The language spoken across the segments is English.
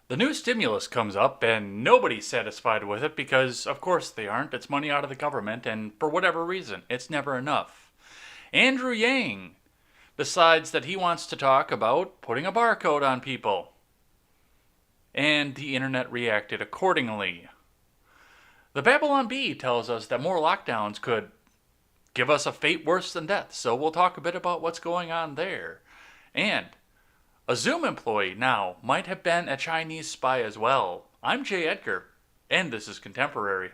The new stimulus comes up and nobody's satisfied with it because, of course, they aren't. It's money out of the government, and for whatever reason, it's never enough. Andrew Yang decides that he wants to talk about putting a barcode on people. And the internet reacted accordingly. The Babylon Bee tells us that more lockdowns could give us a fate worse than death, so we'll talk a bit about what's going on there. And a Zoom employee now might have been a Chinese spy as well. I'm Jay Edgar, and this is Contemporary.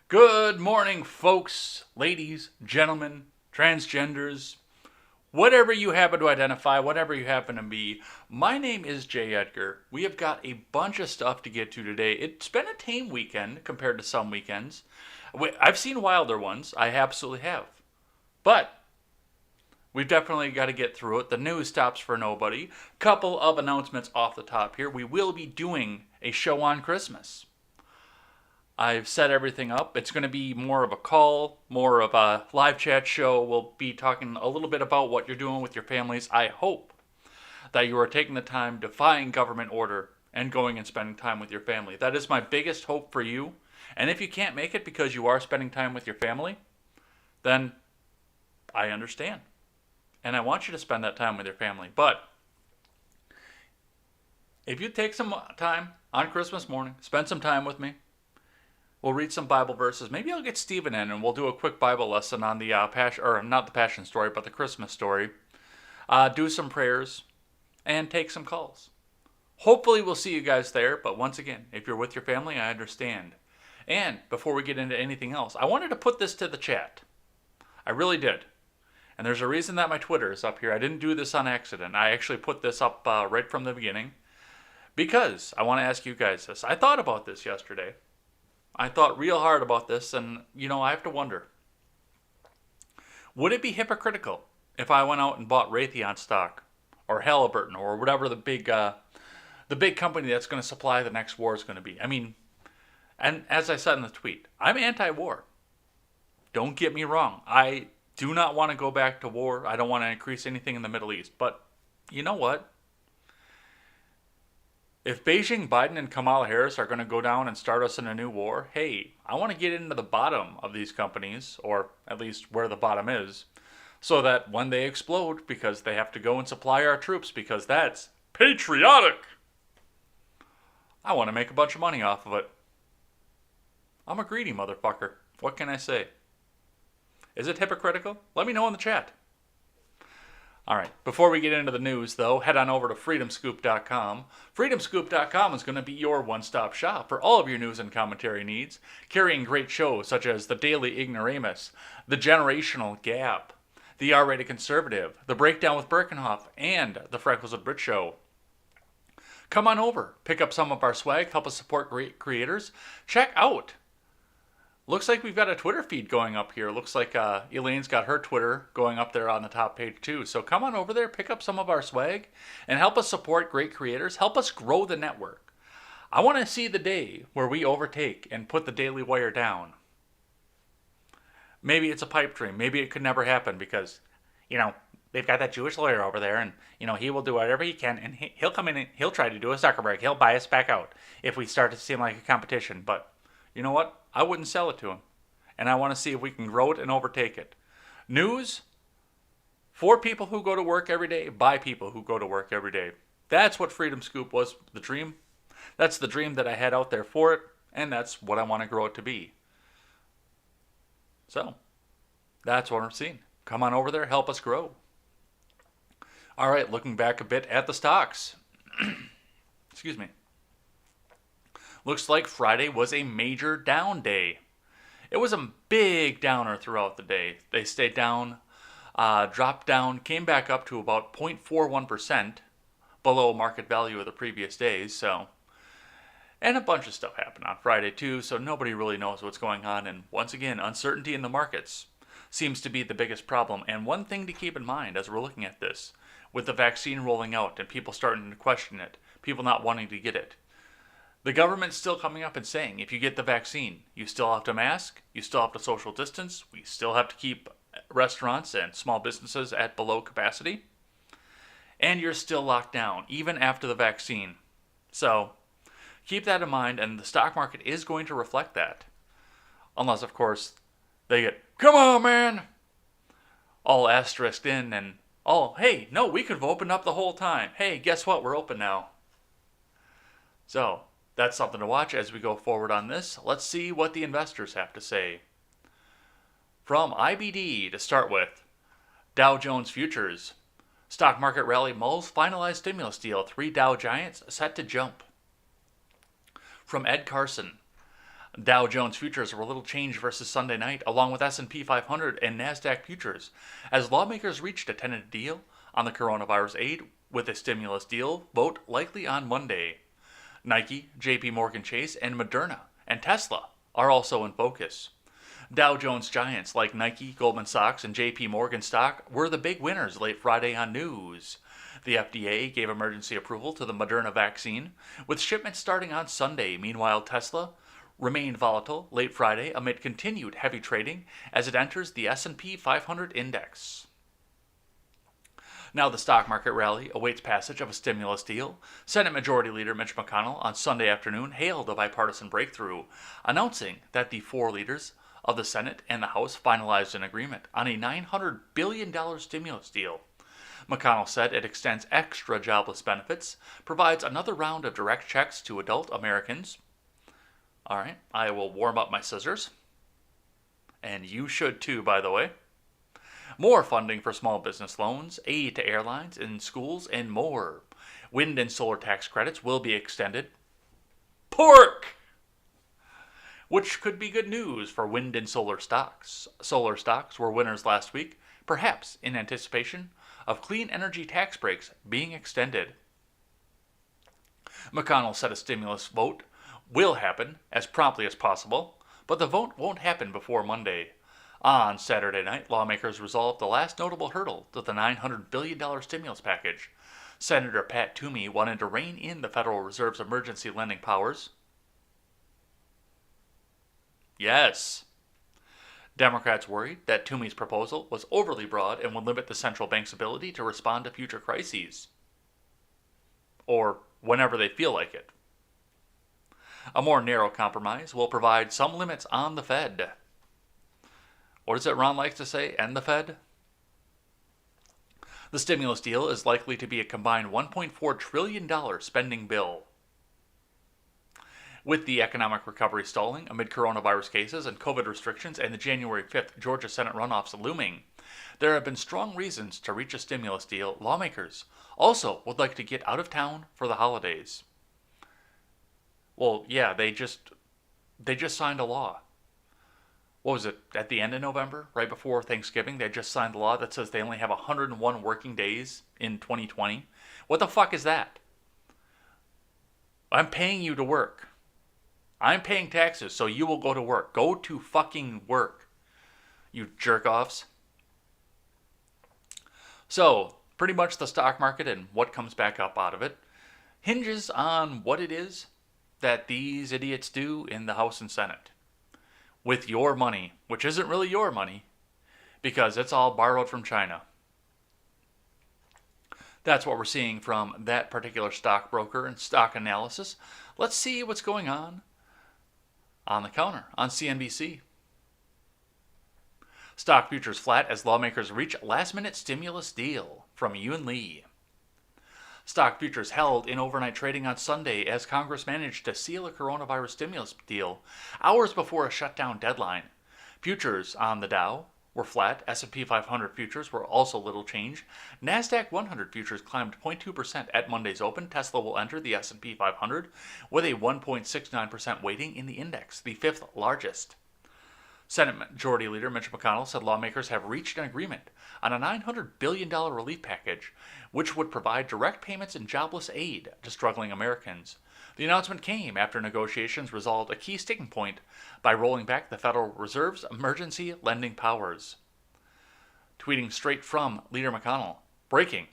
Good morning, folks, ladies, gentlemen, transgenders, whatever you happen to identify, whatever you happen to be. My name is Jay Edgar. We have got a bunch of stuff to get to today. It's been a tame weekend compared to some weekends. I've seen wilder ones. I absolutely have. But we've definitely got to get through it. The news stops for nobody. Couple of announcements off the top here. We will be doing a show on Christmas. I've set everything up. It's going to be more of a call, more of a live chat show. We'll be talking a little bit about what you're doing with your families. I hope that you are taking the time defying government order and going and spending time with your family. That is my biggest hope for you. And if you can't make it because you are spending time with your family, then I understand. And I want you to spend that time with your family. But if you take some time on Christmas morning, spend some time with me, we'll read some Bible verses. Maybe I'll get Stephen in and we'll do a quick Bible lesson on the Passion, or not the Passion story, but the Christmas story. Do some prayers and take some calls. Hopefully we'll see you guys there, but once again, if you're with your family, I understand. And before we get into anything else, I wanted to put this to the chat. I really did. And there's a reason that my Twitter is up here. I didn't do this on accident. I actually put this up right from the beginning because I want to ask you guys this. I thought about this yesterday. I thought real hard about this, and, I have to wonder. Would it be hypocritical if I went out and bought Raytheon stock, or Halliburton, or whatever the big company that's going to supply the next war is going to be? I mean, and as I said in the tweet, I'm anti-war. Don't get me wrong. I do not want to go back to war. I don't want to increase anything in the Middle East. But you know what? If Beijing, Biden, and Kamala Harris are going to go down and start us in a new war, hey, I want to get into the bottom of these companies, or at least where the bottom is, so that when they explode, because they have to go and supply our troops, because that's patriotic, I want to make a bunch of money off of it. I'm a greedy motherfucker. What can I say? Is it hypocritical? Let me know in the chat. All right, before we get into the news, though, head on over to freedomscoop.com. Freedomscoop.com is going to be your one-stop shop for all of your news and commentary needs, carrying great shows such as The Daily Ignoramus, The Generational Gap, The R-Rated Conservative, The Breakdown with Birkenhoff, and The Freckles with Brit Show. Come on over, pick up some of our swag, help us support great creators. Check out. Looks like we've got a Twitter feed going up here. Looks like Elaine's got her Twitter going up there on the top page too. So come on over there, pick up some of our swag, and help us support great creators. Help us grow the network. I want to see the day where we overtake and put the Daily Wire down. Maybe it's a pipe dream. Maybe it could never happen because, they've got that Jewish lawyer over there and, he will do whatever he can and he'll come in and he'll try to do a Zuckerberg. He'll buy us back out if we start to seem like a competition. But you know what? I wouldn't sell it to him. And I want to see if we can grow it and overtake it. News for people who go to work every day, by people who go to work every day. That's what Freedom Scoop was, the dream. That's the dream that I had out there for it, and that's what I want to grow it to be. So, that's what I'm seeing. Come on over there, help us grow. All right, looking back a bit at the stocks. Excuse me. Looks like Friday was a major down day. It was a big downer throughout the day. They stayed down, dropped down, came back up to about 0.41% below market value of the previous days. And a bunch of stuff happened on Friday too, so nobody really knows what's going on. And once again, uncertainty in the markets seems to be the biggest problem. And one thing to keep in mind as we're looking at this, with the vaccine rolling out and people starting to question it, people not wanting to get it, The government's still coming up and saying if you get the vaccine, you still have to mask, you still have to social distance, we still have to keep restaurants and small businesses at below capacity, and you're still locked down even after the vaccine. So keep that in mind, and the stock market is going to reflect that. Unless, of course, they get, come on, man, all asterisked in and, oh, hey, no, we could have opened up the whole time. Hey, guess what? We're open now. So that's something to watch as we go forward on this. Let's see what the investors have to say. From IBD to start with, Dow Jones Futures. Stock market rally mulls finalized stimulus deal. 3 Dow giants set to jump. From Ed Carson. Dow Jones Futures were little change versus Sunday night, along with S&P 500 and NASDAQ Futures, as lawmakers reached a tentative deal on the coronavirus aid with a stimulus deal vote likely on Monday. Nike, JP Morgan Chase, and Moderna and Tesla are also in focus. Dow Jones giants like Nike, Goldman Sachs, and JP Morgan stock were the big winners late Friday on news. The FDA gave emergency approval to the Moderna vaccine, with shipments starting on Sunday. Meanwhile, Tesla remained volatile late Friday amid continued heavy trading as it enters the S&P 500 index. Now the stock market rally awaits passage of a stimulus deal. Senate Majority Leader Mitch McConnell on Sunday afternoon hailed a bipartisan breakthrough, announcing that the 4 leaders of the Senate and the House finalized an agreement on a $900 billion stimulus deal. McConnell said it extends extra jobless benefits, provides another round of direct checks to adult Americans. All right, I will warm up my scissors. And you should too, by the way. More funding for small business loans, aid to airlines and schools, and more. Wind and solar tax credits will be extended. Pork! Which could be good news for wind and solar stocks. Solar stocks were winners last week, perhaps in anticipation of clean energy tax breaks being extended. McConnell said a stimulus vote will happen as promptly as possible, but the vote won't happen before Monday. On Saturday night, lawmakers resolved the last notable hurdle to the $900 billion stimulus package. Senator Pat Toomey wanted to rein in the Federal Reserve's emergency lending powers. Yes. Democrats worried that Toomey's proposal was overly broad and would limit the central bank's ability to respond to future crises. Or whenever they feel like it. A more narrow compromise will provide some limits on the Fed. Or does it Ron likes to say, end the Fed? The stimulus deal is likely to be a combined $1.4 trillion spending bill. With the economic recovery stalling amid coronavirus cases and COVID restrictions and the January 5th Georgia Senate runoffs looming, there have been strong reasons to reach a stimulus deal. Lawmakers also would like to get out of town for the holidays. Well, yeah, they just signed a law. What was it, at the end of November, right before Thanksgiving? They just signed a law that says they only have 101 working days in 2020. What the fuck is that? I'm paying you to work. I'm paying taxes, so you will go to work. Go to fucking work, you jerk-offs. So, pretty much the stock market and what comes back up out of it hinges on what it is that these idiots do in the House and Senate with your money, which isn't really your money because it's all borrowed from China. That's what we're seeing from that particular stockbroker and stock analysis. Let's see what's going on the counter on CNBC. Stock futures flat as lawmakers reach last-minute stimulus deal from Yun Lee. Stock futures held in overnight trading on Sunday as Congress managed to seal a coronavirus stimulus deal hours before a shutdown deadline. Futures on the Dow were flat. S&P 500 futures were also little change. NASDAQ 100 futures climbed 0.2% at Monday's open. Tesla will enter the S&P 500 with a 1.69% weighting in the index, the 5th largest. Senate Majority Leader Mitch McConnell said lawmakers have reached an agreement on a $900 billion relief package, which would provide direct payments and jobless aid to struggling Americans. The announcement came after negotiations resolved a key sticking point by rolling back the Federal Reserve's emergency lending powers. Tweeting straight from Leader McConnell, breaking,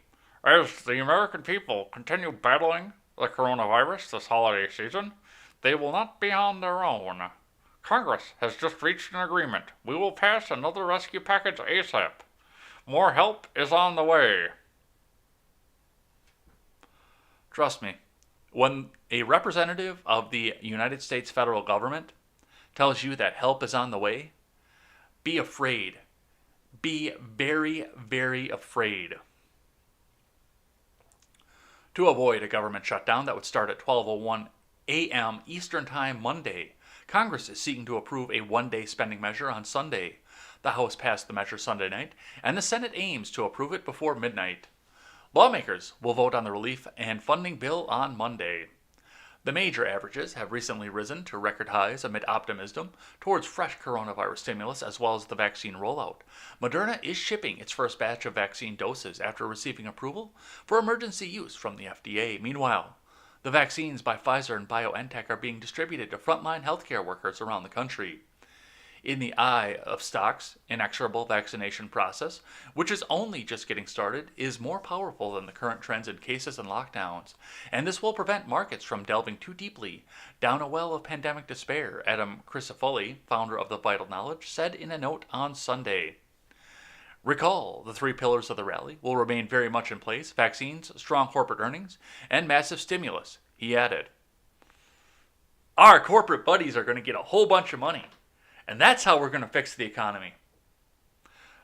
as the American people continue battling the coronavirus this holiday season, They will not be on their own. Congress has just reached an agreement. We will pass another rescue package ASAP. More help is on the way. Trust me, when a representative of the United States federal government tells you that help is on the way, be afraid. Be very, very afraid. To avoid a government shutdown that would start at 12:01 a.m. Eastern Time Monday, Congress is seeking to approve a one-day spending measure on Sunday. The House passed the measure Sunday night, and the Senate aims to approve it before midnight. Lawmakers will vote on the relief and funding bill on Monday. The major averages have recently risen to record highs amid optimism towards fresh coronavirus stimulus as well as the vaccine rollout. Moderna is shipping its first batch of vaccine doses after receiving approval for emergency use from the FDA. Meanwhile, the vaccines by Pfizer and BioNTech are being distributed to frontline healthcare workers around the country. In the eye of stocks, inexorable vaccination process, which is only just getting started, is more powerful than the current trends in cases and lockdowns, and this will prevent markets from delving too deeply down a well of pandemic despair, Adam Crisafulli, founder of the Vital Knowledge, said in a note on Sunday. Recall, the three pillars of the rally will remain very much in place: vaccines, strong corporate earnings, and massive stimulus, he added. Our corporate buddies are going to get a whole bunch of money. And that's how we're going to fix the economy.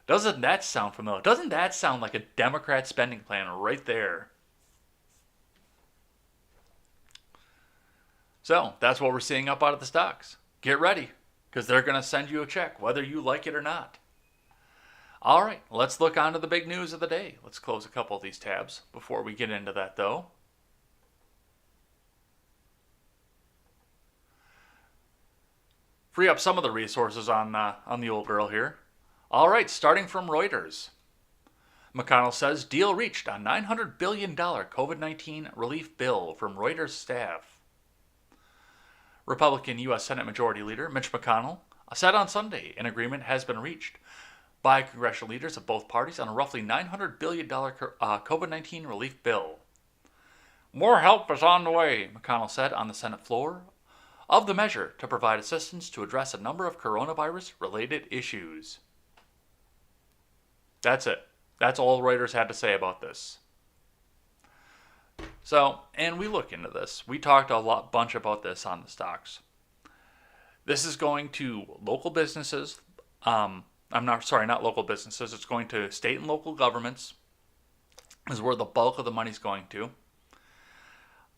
Doesn't that sound familiar? Doesn't that sound like a Democrat spending plan right there? So, that's what we're seeing up out of the stocks. Get ready, because they're going to send you a check, whether you like it or not. All right, let's look on to the big news of the day. Let's close a couple of these tabs before we get into that, though. Free up some of the resources on the old girl here. All right, starting from Reuters. McConnell says deal reached on $900 billion COVID-19 relief bill from Reuters staff. Republican U.S. Senate Majority Leader Mitch McConnell said on Sunday an agreement has been reached by congressional leaders of both parties on a roughly $900 billion COVID-19 relief bill. More help is on the way, McConnell said on the Senate floor of the measure to provide assistance to address a number of coronavirus-related issues. That's it. That's all Reuters had to say about this. So, and we look into this. We talked a bunch about this on the stocks. This is going to local businesses. Not local businesses. It's going to state and local governments. Is where the bulk of the money's going to.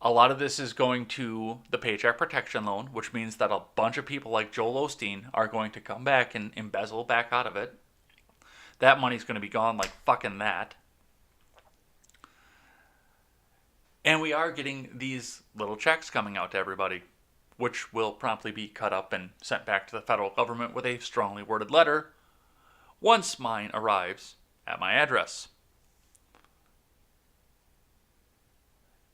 A lot of this is going to the Paycheck Protection Loan, which means that a bunch of people like Joel Osteen are going to come back and embezzle back out of it. That money's going to be gone like fucking that. And we are getting these little checks coming out to everybody, which will promptly be cut up and sent back to the federal government with a strongly worded letter once mine arrives at my address.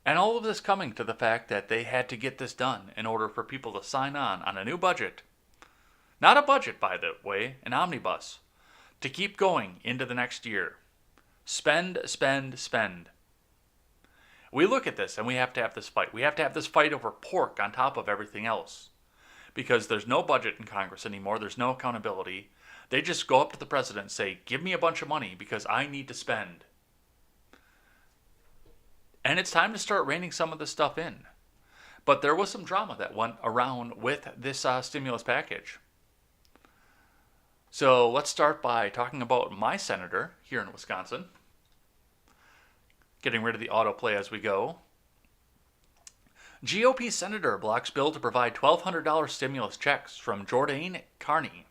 And all of this coming to the fact that they had to get this done in order for people to sign on a new budget. Not a budget, by the way, an omnibus. To keep going into the next year. Spend, spend, spend. We look at this and we have to have this fight. We have to have this fight over pork on top of everything else. Because there's no budget in Congress anymore. There's no accountability. They just go up to the president and say, give me a bunch of money because I need to spend. And it's time to start reining some of this stuff in. But there was some drama that went around with this stimulus package. So let's start by talking about my senator here in Wisconsin. Getting rid of the autoplay as we go. GOP senator blocks bill to provide $1,200 stimulus checks from Jordan Carney.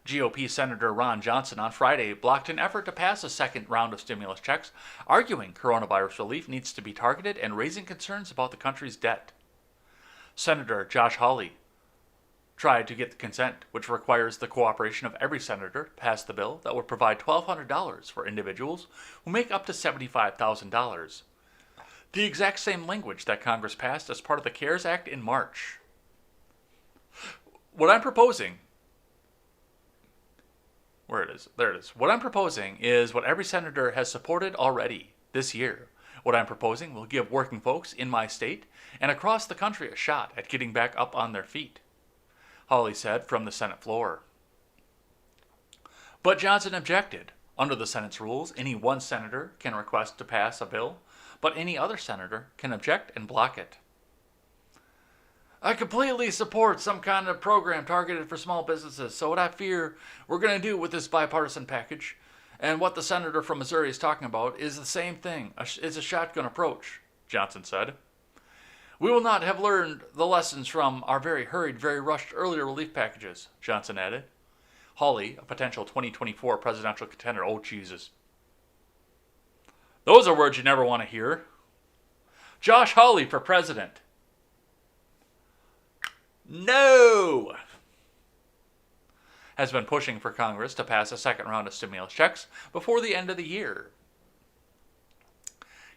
GOP Senator Ron Johnson on Friday blocked an effort to pass a second round of stimulus checks, arguing coronavirus relief needs to be targeted and raising concerns about the country's debt. Senator Josh Hawley tried to get the consent, which requires the cooperation of every senator, to pass the bill that would provide $1,200 for individuals who make up to $75,000. The exact same language that Congress passed as part of the CARES Act in March. What I'm proposing... Where it is? There it is. What I'm proposing is what every senator has supported already this year, What I'm proposing will give working folks in my state and across the country a shot at getting back up on their feet, Hawley said from the Senate floor. But Johnson objected. Under the Senate's rules, any one senator can request to pass a bill, but any other senator can object and block it. I completely support some kind of program targeted for small businesses, so what I fear we're going to do with this bipartisan package and what the senator from Missouri is talking about is the same thing. It's a shotgun approach, Johnson said. We will not have learned the lessons from our very hurried, very rushed earlier relief packages, Johnson added. Hawley, a potential 2024 presidential contender. Oh, Jesus. Those are words you never want to hear. Josh Hawley for president. No! Has been pushing for Congress to pass a second round of stimulus checks before the end of the year.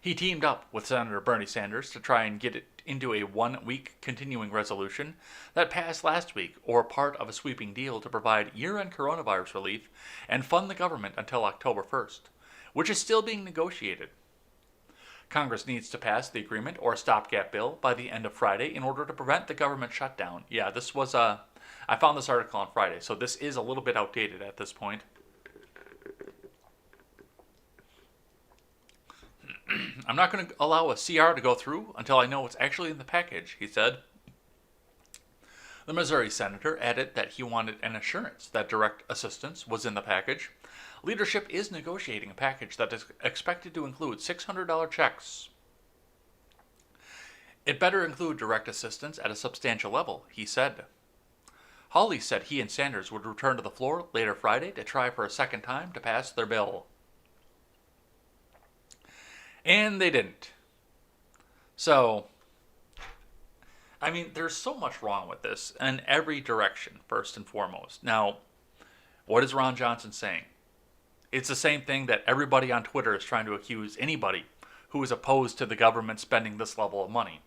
He teamed up with Senator Bernie Sanders to try and get it into a 1-week continuing resolution that passed last week, or part of a sweeping deal to provide year-end coronavirus relief and fund the government until October 1st, which is still being negotiated. Congress needs to pass the agreement or a stopgap bill by the end of Friday in order to prevent the government shutdown. Yeah, this was I found this article on Friday, so this is a little bit outdated at this point. I'm not going to allow a CR to go through until I know what's actually in the package, he said. The Missouri senator added that he wanted an assurance that direct assistance was in the package. Leadership is negotiating a package that is expected to include $600 checks. It better include direct assistance at a substantial level, he said. Hawley said he and Sanders would return to the floor later Friday to try for a second time to pass their bill. And they didn't. So, I mean, there's so much wrong with this in every direction, first and foremost. Now, what is Ron Johnson saying? It's the same thing that everybody on Twitter is trying to accuse anybody who is opposed to the government spending this level of money.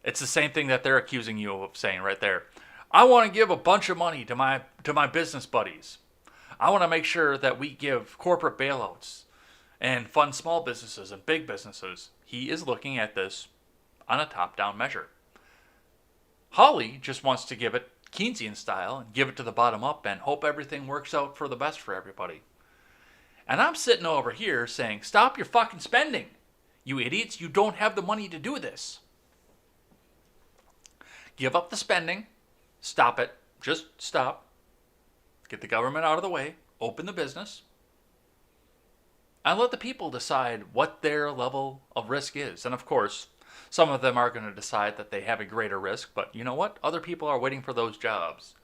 It's the same thing that they're accusing you of saying right there. I want to give a bunch of money to my business buddies. I want to make sure that we give corporate bailouts and fund small businesses and big businesses. He is looking at this on a top-down measure. Hawley just wants to give it Keynesian style and give it to the bottom up and hope everything works out for the best for everybody. And I'm sitting over here saying, stop your fucking spending. You idiots, you don't have the money to do this. Give up the spending. Stop it. Just stop. Get the government out of the way. Open the business. And let the people decide what their level of risk is. And of course, some of them are going to decide that they have a greater risk. But you know what? Other people are waiting for those jobs.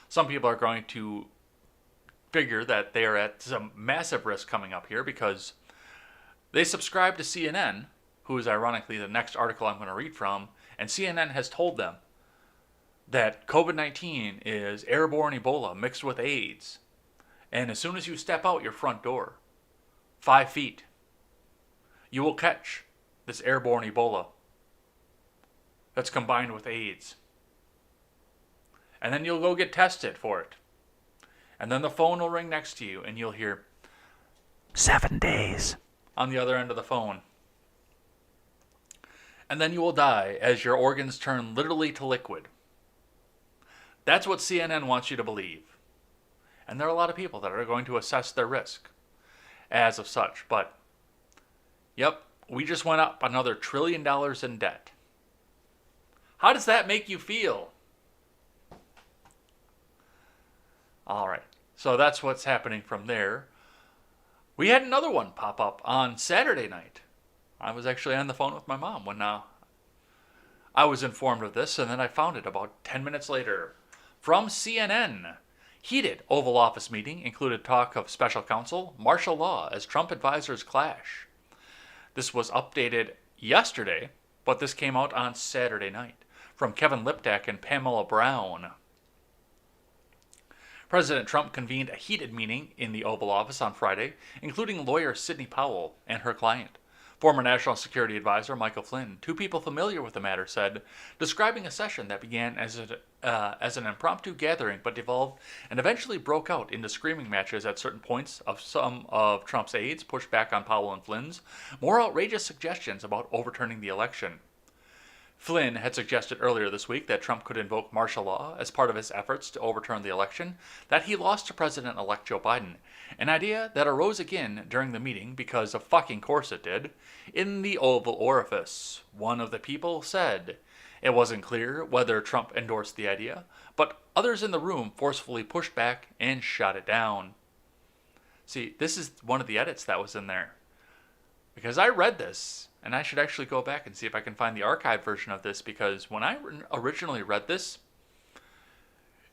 Some people are going to figure that they are at some massive risk coming up here because they subscribe to CNN, who is ironically the next article I'm going to read from. And CNN has told them that COVID-19 is airborne Ebola mixed with AIDS. And as soon as you step out your front door, 5 feet, you will catch this airborne Ebola that's combined with AIDS. And then you'll go get tested for it. And then the phone will ring next to you and you'll hear 7 days on the other end of the phone. And then you will die as your organs turn literally to liquid. That's what CNN wants you to believe. And there are a lot of people that are going to assess their risk as of such. But, yep, we just went up another $1 trillion in debt. How does that make you feel? All right, so that's what's happening from there. We had another one pop up on Saturday night. I was actually on the phone with my mom when I was informed of this, and then I found it about 10 minutes later. From CNN, heated Oval Office meeting included talk of special counsel, martial law as Trump advisors clash. This was updated yesterday, but this came out on Saturday night from Kevin Liptak and Pamela Brown. President Trump convened a heated meeting in the Oval Office on Friday, including lawyer Sidney Powell and her client, Former National Security Advisor Michael Flynn, two people familiar with the matter, said, describing a session that began as an impromptu gathering but devolved and eventually broke out into screaming matches at certain points of some of Trump's aides pushed back on Powell and Flynn's more outrageous suggestions about overturning the election. Flynn had suggested earlier this week that Trump could invoke martial law as part of his efforts to overturn the election that he lost to President-elect Joe Biden, an idea that arose again during the meeting because of fucking course it did, in the Oval Orifice. One of the people said it wasn't clear whether Trump endorsed the idea, but others in the room forcefully pushed back and shot it down. See, this is one of the edits that was in there. Because I read this, and I should actually go back and see if I can find the archived version of this, because when I originally read this,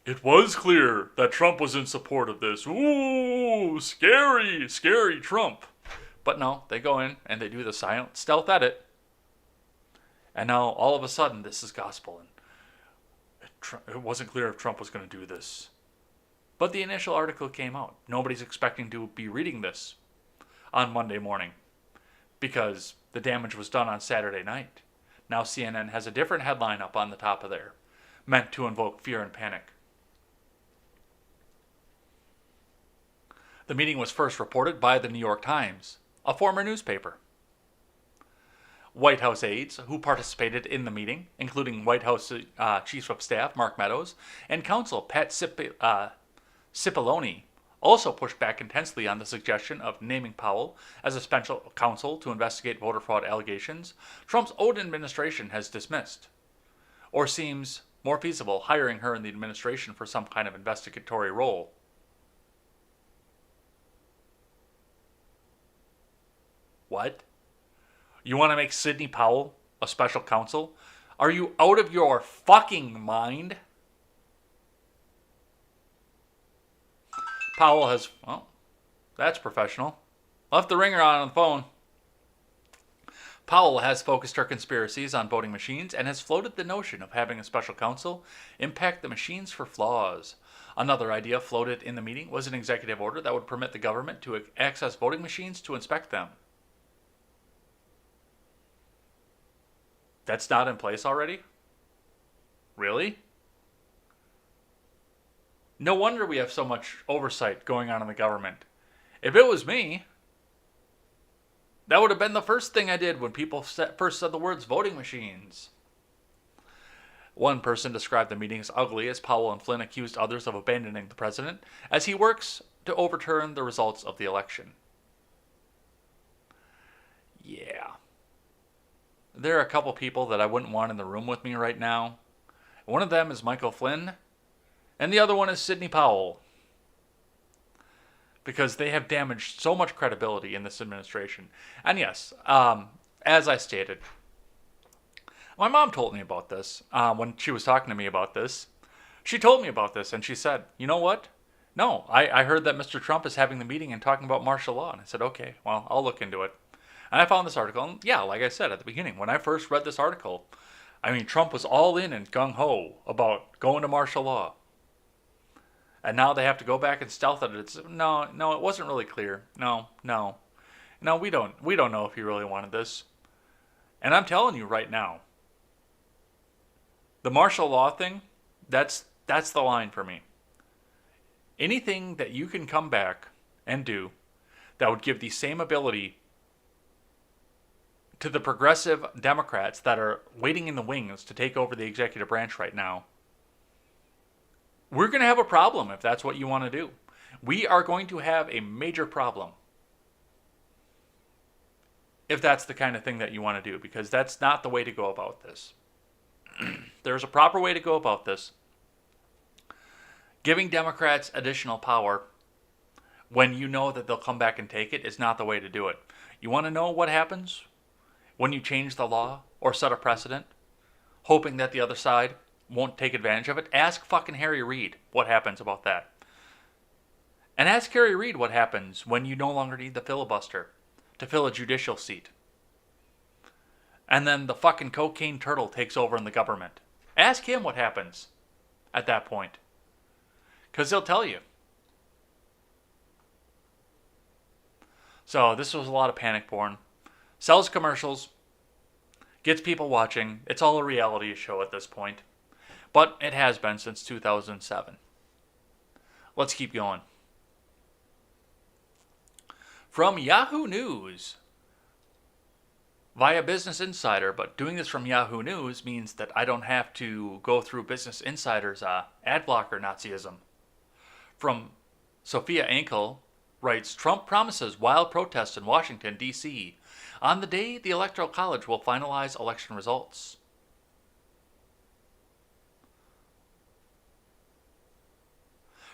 it was clear that Trump was in support of this. Ooh, scary, scary Trump. But no, they go in and they do the silent stealth edit. And now, all of a sudden, this is gospel. And it wasn't clear if Trump was going to do this. But the initial article came out. Nobody's expecting to be reading this on Monday morning, because the damage was done on Saturday night. Now CNN has a different headline up on the top of there, meant to invoke fear and panic. The meeting was first reported by the New York Times, a former newspaper. White House aides who participated in the meeting, including White House Chief of Staff Mark Meadows and Counsel Pat Cipollone, also pushed back intensely on the suggestion of naming Powell as a special counsel to investigate voter fraud allegations Trump's own administration has dismissed, or seems more feasible hiring her in the administration for some kind of investigatory role. What? You want to make Sidney Powell a special counsel? Are you out of your fucking mind? Powell has, well, that's professional, left the ringer on the phone. Powell has focused her conspiracies on voting machines and has floated the notion of having a special counsel impact the machines for flaws. Another idea floated in the meeting was an executive order that would permit the government to access voting machines to inspect them. That's not in place already? Really? No wonder we have so much oversight going on in the government. If it was me, that would have been the first thing I did when people first said the words voting machines. One person described the meeting as ugly as Powell and Flynn accused others of abandoning the president as he works to overturn the results of the election. Yeah. There are a couple people that I wouldn't want in the room with me right now. One of them is Michael Flynn, and the other one is Sidney Powell, because they have damaged so much credibility in this administration. And yes, as I stated, my mom told me about this when she was talking to me about this. She told me about this, and she said, you know what? No, I heard that Mr. Trump is having the meeting and talking about martial law. And I said, okay, well, I'll look into it. And I found this article, and yeah, like I said at the beginning, when I first read this article, I mean, Trump was all in and gung-ho about going to martial law. And now they have to go back and stealth it. It's, no, it wasn't really clear. No, we don't know if he really wanted this. And I'm telling you right now, the martial law thing, that's the line for me. Anything that you can come back and do that would give the same ability to the progressive Democrats that are waiting in the wings to take over the executive branch right now, we're going to have a problem if that's what you want to do. We are going to have a major problem if that's the kind of thing that you want to do, because that's not the way to go about this. There's a proper way to go about this. Giving Democrats additional power when you know that they'll come back and take it is not the way to do it. You want to know what happens when you change the law or set a precedent, hoping that the other side won't take advantage of it? Ask fucking Harry Reid what happens about that. And ask Harry Reid what happens when you no longer need the filibuster to fill a judicial seat. And then the fucking cocaine turtle takes over in the government. Ask him what happens at that point. Because he'll tell you. So this was a lot of panic porn. sells commercials, gets people watching. It's all a reality show at this point. But it has been since 2007. Let's keep going. From Yahoo News. Via Business Insider, but doing this from Yahoo News means that I don't have to go through Business Insider's ad blocker Nazism. From Sophia Ankel writes, Trump promises wild protests in Washington, D.C. on the day the Electoral College will finalize election results.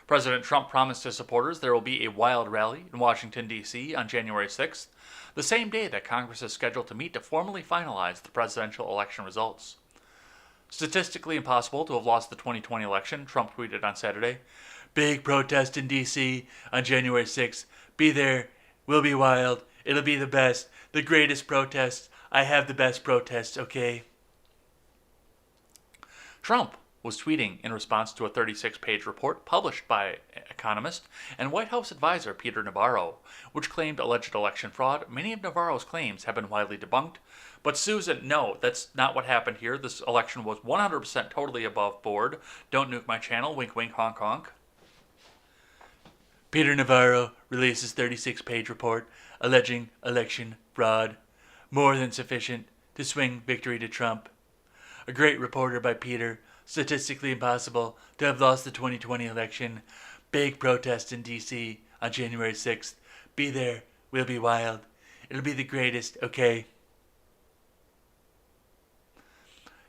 President Trump promised his supporters there will be a wild rally in Washington, D.C. on January 6th, the same day that Congress is scheduled to meet to formally finalize the presidential election results. Statistically impossible to have lost the 2020 election, Trump tweeted on Saturday. Big protest in D.C. on January 6th. Be there. We'll be wild. It'll be the best. The greatest protest. I have the best protests, okay? Trump was tweeting in response to a 36-page report published by economist and White House advisor Peter Navarro, which claimed alleged election fraud. Many of Navarro's claims have been widely debunked. But Susan, no, that's not what happened here. This election was 100% totally above board. Don't nuke my channel. Wink, wink, honk, honk. Peter Navarro releases 36-page report alleging election fraud. More than sufficient to swing victory to Trump. A great reporter by Peter. Statistically impossible to have lost the 2020 election. Big protest in D.C. on January 6th. Be there. We'll be wild. It'll be the greatest, okay?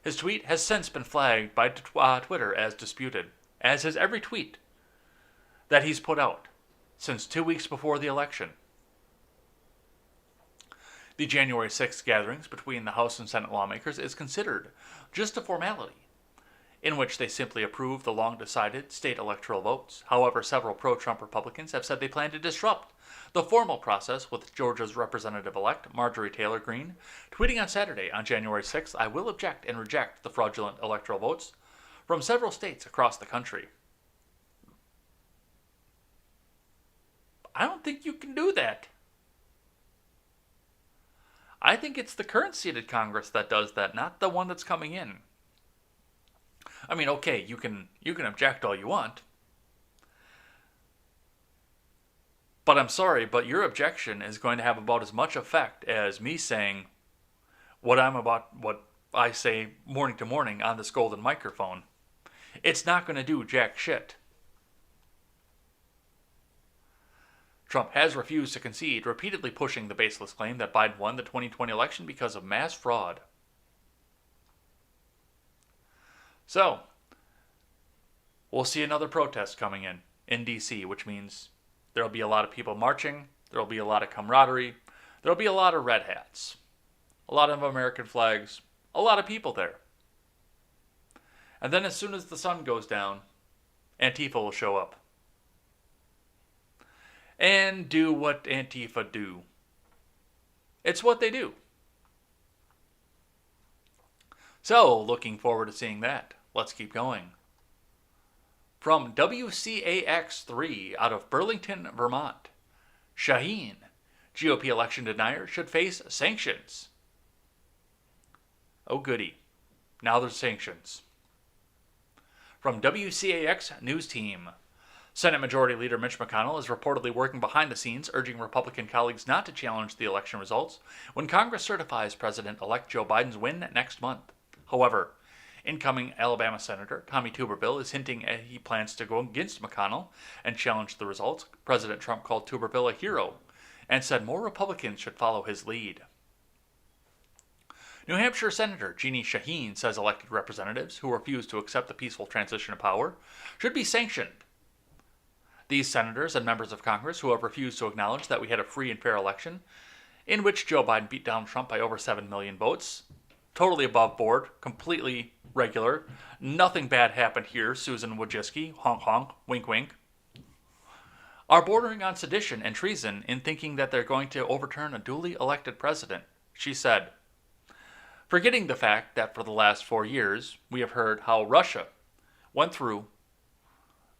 His tweet has since been flagged by Twitter as disputed, as has every tweet that he's put out since 2 weeks before the election. The January 6th gatherings between the House and Senate lawmakers is considered just a formality, in which they simply approve the long-decided state electoral votes. However, several pro-Trump Republicans have said they plan to disrupt the formal process, with Georgia's Representative-elect Marjorie Taylor Greene tweeting on Saturday on January 6th, I will object and reject the fraudulent electoral votes from several states across the country. I don't think you can do that. I think it's the current seated Congress that does that, not the one that's coming in. I mean, okay, you can object all you want. But I'm sorry, but your objection is going to have about as much effect as me saying what I say morning to morning on this golden microphone. It's not going to do jack shit. Trump has refused to concede, repeatedly pushing the baseless claim that Biden won the 2020 election because of mass fraud. So, we'll see another protest coming in D.C., which means there'll be a lot of people marching, there'll be a lot of camaraderie, there'll be a lot of red hats, a lot of American flags, a lot of people there. And then as soon as the sun goes down, Antifa will show up. And do what Antifa do. It's what they do. So, looking forward to seeing that. Let's keep going. From WCAX3 out of Burlington, Vermont. Shaheen, GOP election denier, should face sanctions. Oh goody. Now there's sanctions. From WCAX News Team. Senate Majority Leader Mitch McConnell is reportedly working behind the scenes, urging Republican colleagues not to challenge the election results when Congress certifies President-elect Joe Biden's win next month. However, incoming Alabama Senator Tommy Tuberville is hinting he plans to go against McConnell and challenge the results. President Trump called Tuberville a hero and said more Republicans should follow his lead. New Hampshire Senator Jeannie Shaheen says elected representatives who refuse to accept the peaceful transition of power should be sanctioned. These senators and members of Congress who have refused to acknowledge that we had a free and fair election in which Joe Biden beat Donald Trump by over 7 million votes, totally above board, completely regular, nothing bad happened here, Susan Wojcicki, honk honk, wink wink, are bordering on sedition and treason in thinking that they're going to overturn a duly elected president, she said, forgetting the fact that for the last 4 years we have heard how Russia went through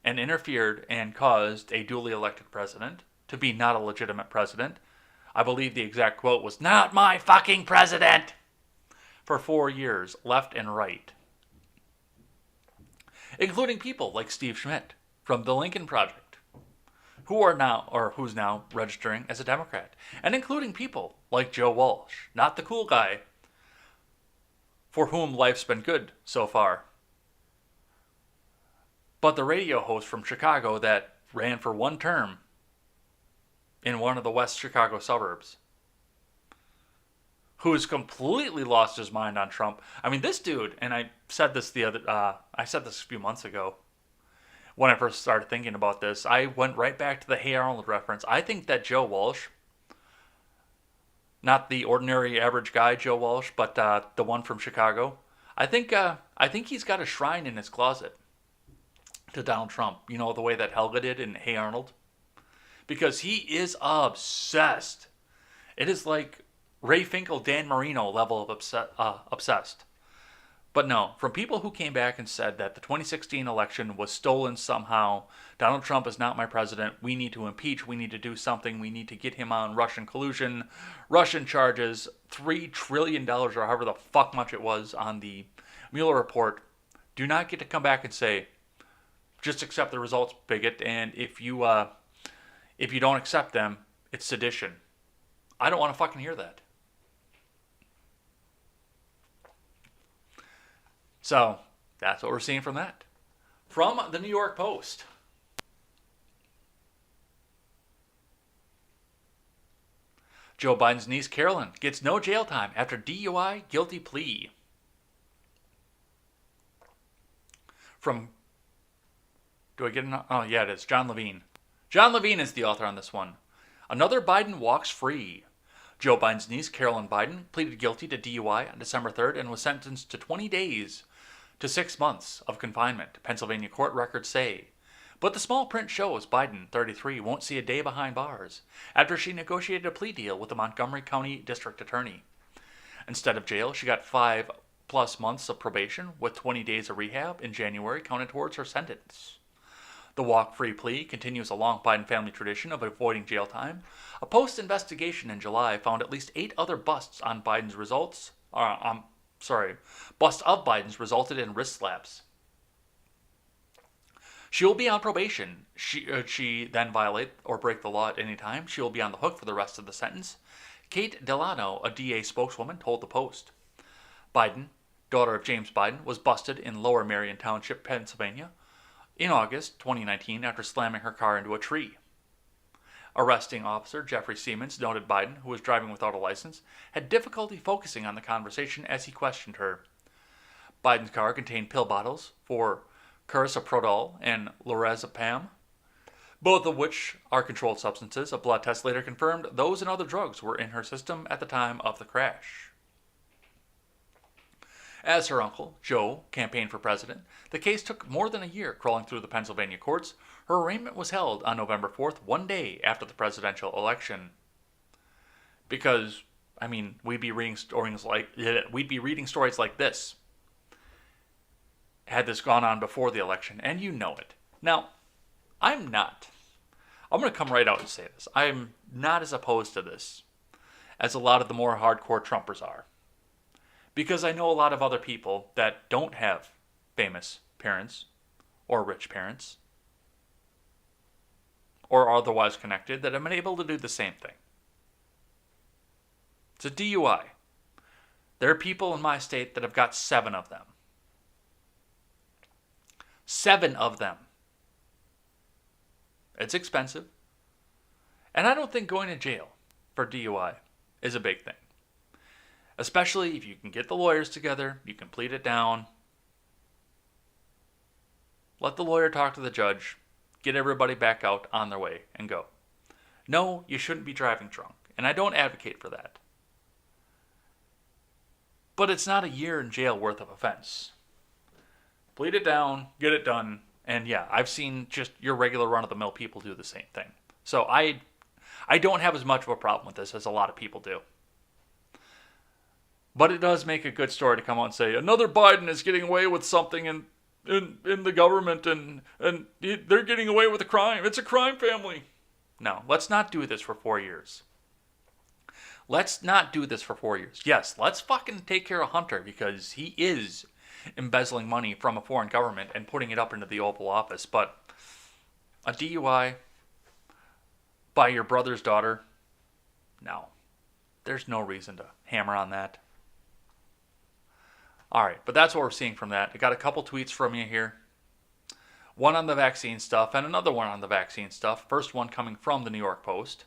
and interfered and caused a duly elected president to be not a legitimate president, I believe the exact quote was, "Not my fucking president," for 4 years, left and right. Including people like Steve Schmidt from the Lincoln Project, who's now registering as a Democrat. And including people like Joe Walsh, not the cool guy, for whom life's been good so far, but the radio host from Chicago that ran for one term in one of the West Chicago suburbs, who's completely lost his mind on Trump. I mean, this dude, and I said this a few months ago when I first started thinking about this. I went right back to the Hey Arnold reference. I think that Joe Walsh, not the ordinary average guy Joe Walsh, but the one from Chicago, I think he's got a shrine in his closet to Donald Trump. You know, the way that Helga did in Hey Arnold? Because he is obsessed. It is like Ray Finkel, Dan Marino level of obsessed. But no, from people who came back and said that the 2016 election was stolen somehow, Donald Trump is not my president, we need to impeach, we need to do something, we need to get him on Russian collusion, Russian charges, $3 trillion or however the fuck much it was on the Mueller report, do not get to come back and say, just accept the results, bigot, and if you don't accept them, it's sedition. I don't want to fucking hear that. So, that's what we're seeing from that. From the New York Post. Joe Biden's niece Carolyn gets no jail time after DUI guilty plea. From, do I get an, oh yeah it is, John Levine. John Levine is the author on this one. Another Biden walks free. Joe Biden's niece, Carolyn Biden, pleaded guilty to DUI on December 3rd and was sentenced to 20 days to 6 months of confinement, Pennsylvania court records say. But the small print shows Biden, 33, won't see a day behind bars after she negotiated a plea deal with the Montgomery County District Attorney. Instead of jail, she got 5+ months of probation with 20 days of rehab in January counted towards her sentence. The walk-free plea continues a long Biden family tradition of avoiding jail time. A post-investigation in July found at least 8 other busts of Biden's resulted in wrist slaps. She will be on probation. She then violate or break the law at any time. She will be on the hook for the rest of the sentence. Kate Delano, a DA spokeswoman, told the Post. Biden, daughter of James Biden, was busted in Lower Merion Township, Pennsylvania, in August 2019 after slamming her car into a tree. Arresting officer Jeffrey Siemens noted Biden, who was driving without a license, had difficulty focusing on the conversation as he questioned her. Biden's car contained pill bottles for Carisoprodol and Lorazepam, both of which are controlled substances. A blood test later confirmed those and other drugs were in her system at the time of the crash. As her uncle, Joe, campaigned for president, the case took more than a year crawling through the Pennsylvania courts. Her arraignment was held on November 4th, one day after the presidential election. Because, I mean, we'd be reading stories like this had this gone on before the election, and you know it. Now, I'm going to come right out and say this. I'm not as opposed to this as a lot of the more hardcore Trumpers are. Because I know a lot of other people that don't have famous parents or rich parents or otherwise connected that have been able to do the same thing. It's a DUI. There are people in my state that have got 7 of them. 7 of them. It's expensive. And I don't think going to jail for DUI is a big thing. Especially if you can get the lawyers together, you can plead it down. Let the lawyer talk to the judge, get everybody back out on their way, and go. No, you shouldn't be driving drunk, and I don't advocate for that. But it's not a year in jail worth of offense. Plead it down, get it done, and yeah, I've seen just your regular run-of-the-mill people do the same thing. So I don't have as much of a problem with this as a lot of people do. But it does make a good story to come out and say, another Biden is getting away with something in the government, and they're getting away with a crime. It's a crime family. No, let's not do this for 4 years. Let's not do this for 4 years. Yes, let's fucking take care of Hunter because he is embezzling money from a foreign government and putting it up into the Oval Office. But a DUI by your brother's daughter, no. There's no reason to hammer on that. All right, but that's what we're seeing from that. I got a couple tweets from you here. One on the vaccine stuff and another one on the vaccine stuff. First one coming from the New York Post.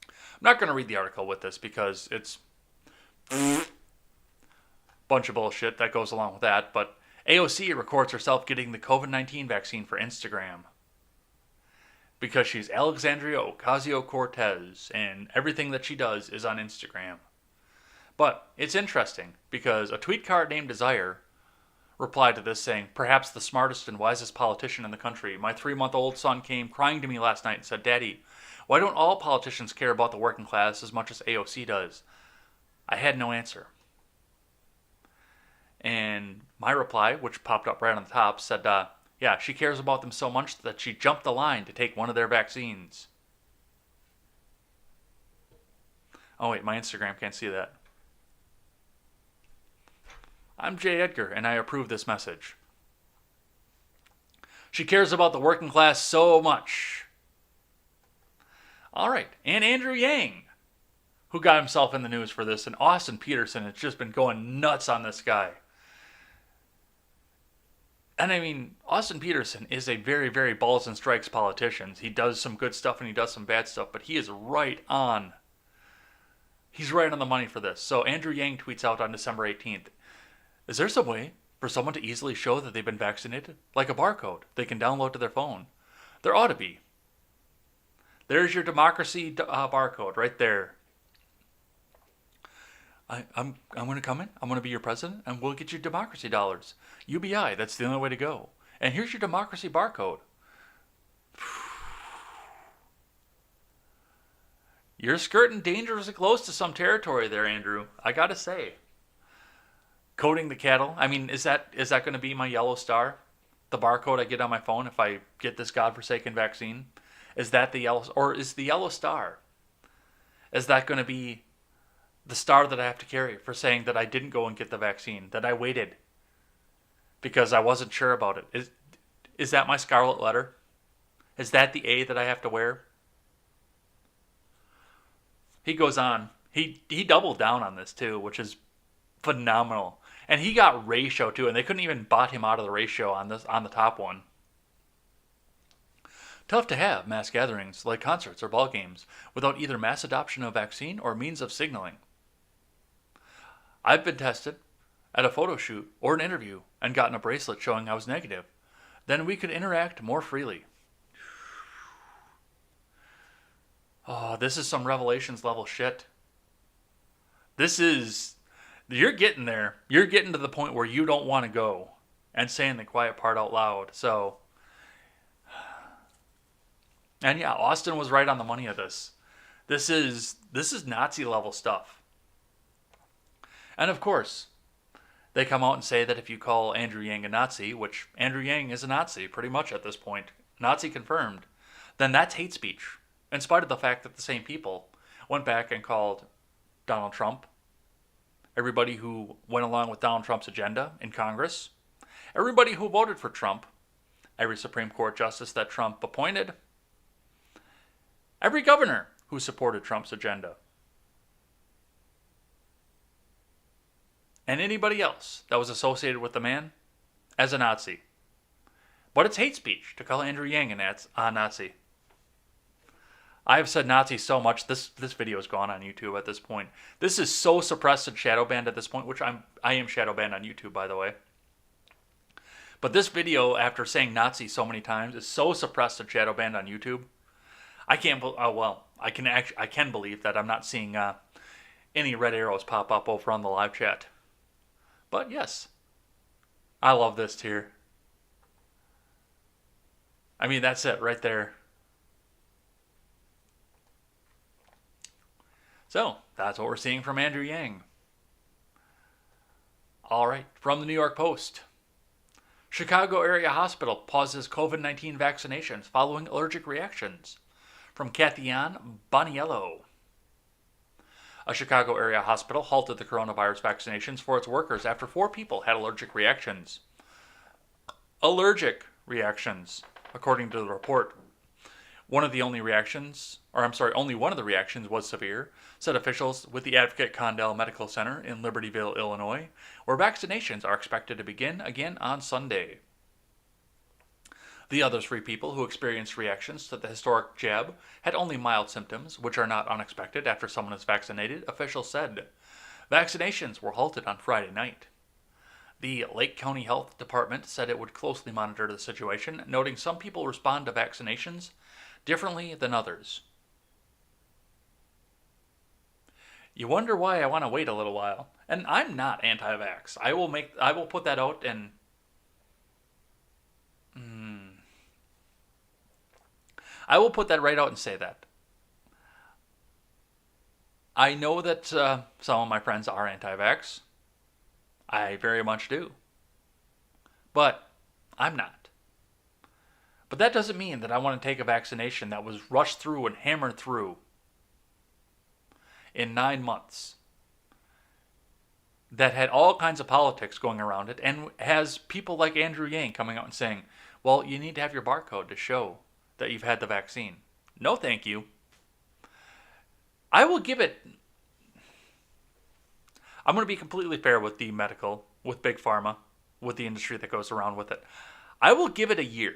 I'm not going to read the article with this because it's a bunch of bullshit that goes along with that. But AOC records herself getting the COVID-19 vaccine for Instagram because she's Alexandria Ocasio-Cortez and everything that she does is on Instagram. But it's interesting because a tweet card named Desire replied to this saying, perhaps the smartest and wisest politician in the country. My 3-month-old son came crying to me last night and said, Daddy, why don't all politicians care about the working class as much as AOC does? I had no answer. And my reply, which popped up right on the top, said, yeah, she cares about them so much that she jumped the line to take one of their vaccines. Oh wait, my Instagram can't see that. I'm J. Edgar, and I approve this message. She cares about the working class so much. All right, and Andrew Yang, who got himself in the news for this, and Austin Peterson has just been going nuts on this guy. And I mean, Austin Peterson is a very, very balls and strikes politician. He does some good stuff and he does some bad stuff, but he is right on. He's right on the money for this. So Andrew Yang tweets out on December 18th, is there some way for someone to easily show that they've been vaccinated? Like a barcode they can download to their phone. There ought to be. There's your democracy barcode right there. I'm going to come in. I'm going to be your president, and we'll get you democracy dollars. UBI, that's the only way to go. And here's your democracy barcode. You're skirting dangerously close to some territory there, Andrew. I got to say. Coding the cattle. I mean, is that going to be my yellow star? The barcode I get on my phone if I get this godforsaken vaccine? Is that the yellow, or is the yellow star? Is that going to be the star that I have to carry for saying that I didn't go and get the vaccine, that I waited because I wasn't sure about it? Is that my scarlet letter? Is that the A that I have to wear? He goes on. He doubled down on this too, which is phenomenal. And he got ratio too, and they couldn't even bot him out of the ratio on the top one. Tough to have mass gatherings like concerts or ball games without either mass adoption of vaccine or means of signaling. I've been tested at a photo shoot or an interview and gotten a bracelet showing I was negative. Then we could interact more freely. Oh, this is some Revelations level shit. You're getting there. You're getting to the point where you don't want to go and saying the quiet part out loud. So, and yeah, Austin was right on the money of this. This is Nazi level stuff. And of course, they come out and say that if you call Andrew Yang a Nazi, which Andrew Yang is a Nazi pretty much at this point, Nazi confirmed, then that's hate speech. In spite of the fact that the same people went back and called Donald Trump, everybody who went along with Donald Trump's agenda in Congress, everybody who voted for Trump, every Supreme Court justice that Trump appointed, every governor who supported Trump's agenda, and anybody else that was associated with the man as a Nazi. But it's hate speech to call Andrew Yang a Nazi. I have said Nazi so much, this video is gone on YouTube at this point. This is so suppressed and shadow banned at this point, which I am shadow banned on YouTube, by the way. But this video, after saying Nazi so many times, is so suppressed and shadow banned on YouTube. I can believe that I'm not seeing any red arrows pop up over on the live chat. But yes, I love this tier. I mean, that's it right there. So, that's what we're seeing from Andrew Yang. All right, from the New York Post. Chicago area hospital pauses COVID-19 vaccinations following allergic reactions. From Kathy Ann Boniello. A Chicago area hospital halted the coronavirus vaccinations for its workers after 4 people had allergic reactions. Allergic reactions, according to the report. Only one of the reactions was severe, said officials with the Advocate Condell Medical Center in Libertyville, Illinois, where vaccinations are expected to begin again on Sunday. The other 3 people who experienced reactions to the historic jab had only mild symptoms, which are not unexpected after someone is vaccinated, officials said. Vaccinations were halted on Friday night. The Lake County Health Department said it would closely monitor the situation, noting some people respond to vaccinations differently than others. You wonder why I want to wait a little while. And I'm not anti-vax. I will put that out and I will put that right out and say that. I know that some of my friends are anti-vax. I very much do. But I'm not. But that doesn't mean that I want to take a vaccination that was rushed through and hammered through in 9 months, that had all kinds of politics going around it, and has people like Andrew Yang coming out and saying, well, you need to have your barcode to show that you've had the vaccine. No, thank you. I'm going to be completely fair with the medical, with Big Pharma, with the industry that goes around with it. I will give it a year.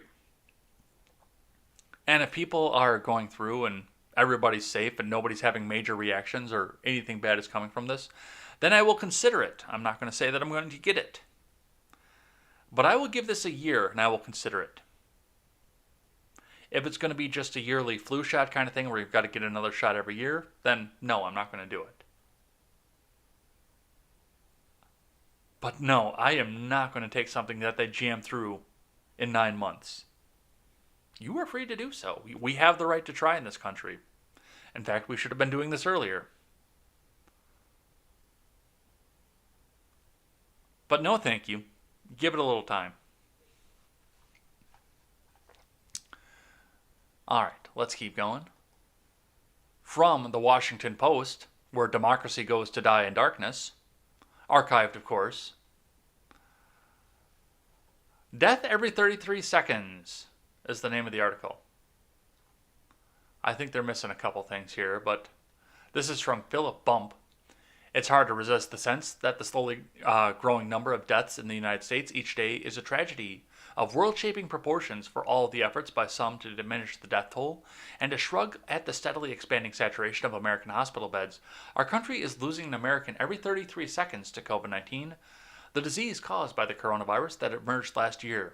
And if people are going through and everybody's safe and nobody's having major reactions or anything bad is coming from this, then I will consider it. I'm not going to say that I'm going to get it. But I will give this a year and I will consider it. If it's going to be just a yearly flu shot kind of thing where you've got to get another shot every year, then no, I'm not going to do it. But no, I am not going to take something that they jam through in 9 months. You are free to do so. We have the right to try in this country. In fact, we should have been doing this earlier. But no, thank you. Give it a little time. All right, let's keep going. From the Washington Post, where democracy goes to die in darkness, archived, of course. Death every 33 seconds is the name of the article. I think they're missing a couple things here, but this is from Philip Bump. It's hard to resist the sense that the slowly growing number of deaths in the United States each day is a tragedy of world-shaping proportions for all the efforts by some to diminish the death toll and to shrug at the steadily expanding saturation of American hospital beds. Our country is losing an American every 33 seconds to COVID-19, the disease caused by the coronavirus that emerged last year.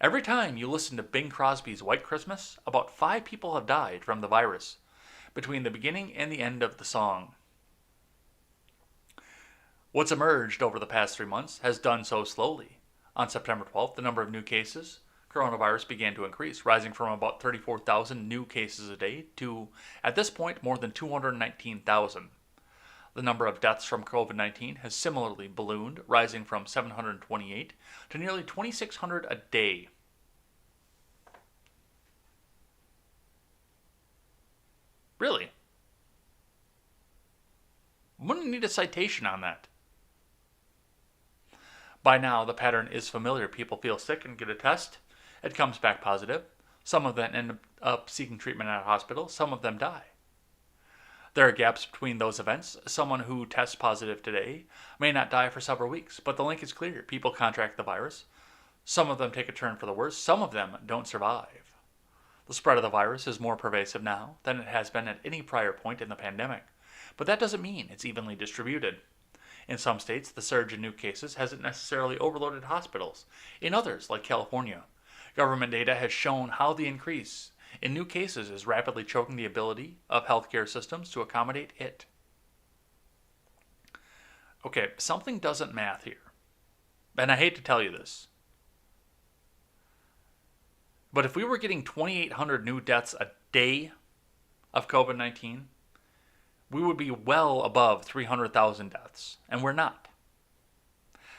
Every time you listen to Bing Crosby's White Christmas, about 5 people have died from the virus between the beginning and the end of the song. What's emerged over the past 3 months has done so slowly. On September 12th, the number of new cases coronavirus began to increase, rising from about 34,000 new cases a day to, at this point, more than 219,000. The number of deaths from COVID-19 has similarly ballooned, rising from 728 to nearly 2,600 a day. Really? I'm going to need a citation on that. By now, the pattern is familiar. People feel sick and get a test. It comes back positive. Some of them end up seeking treatment at a hospital. Some of them die. There are gaps between those events. Someone who tests positive today may not die for several weeks, but the link is clear. People contract the virus. Some of them take a turn for the worse. Some of them don't survive. The spread of the virus is more pervasive now than it has been at any prior point in the pandemic, but that doesn't mean it's evenly distributed. In some states, the surge in new cases hasn't necessarily overloaded hospitals. In others, like California, government data has shown how the increase in new cases is rapidly choking the ability of healthcare systems to accommodate it. Okay, something doesn't math here. And I hate to tell you this. But if we were getting 2,800 new deaths a day of COVID-19, we would be well above 300,000 deaths, and we're not.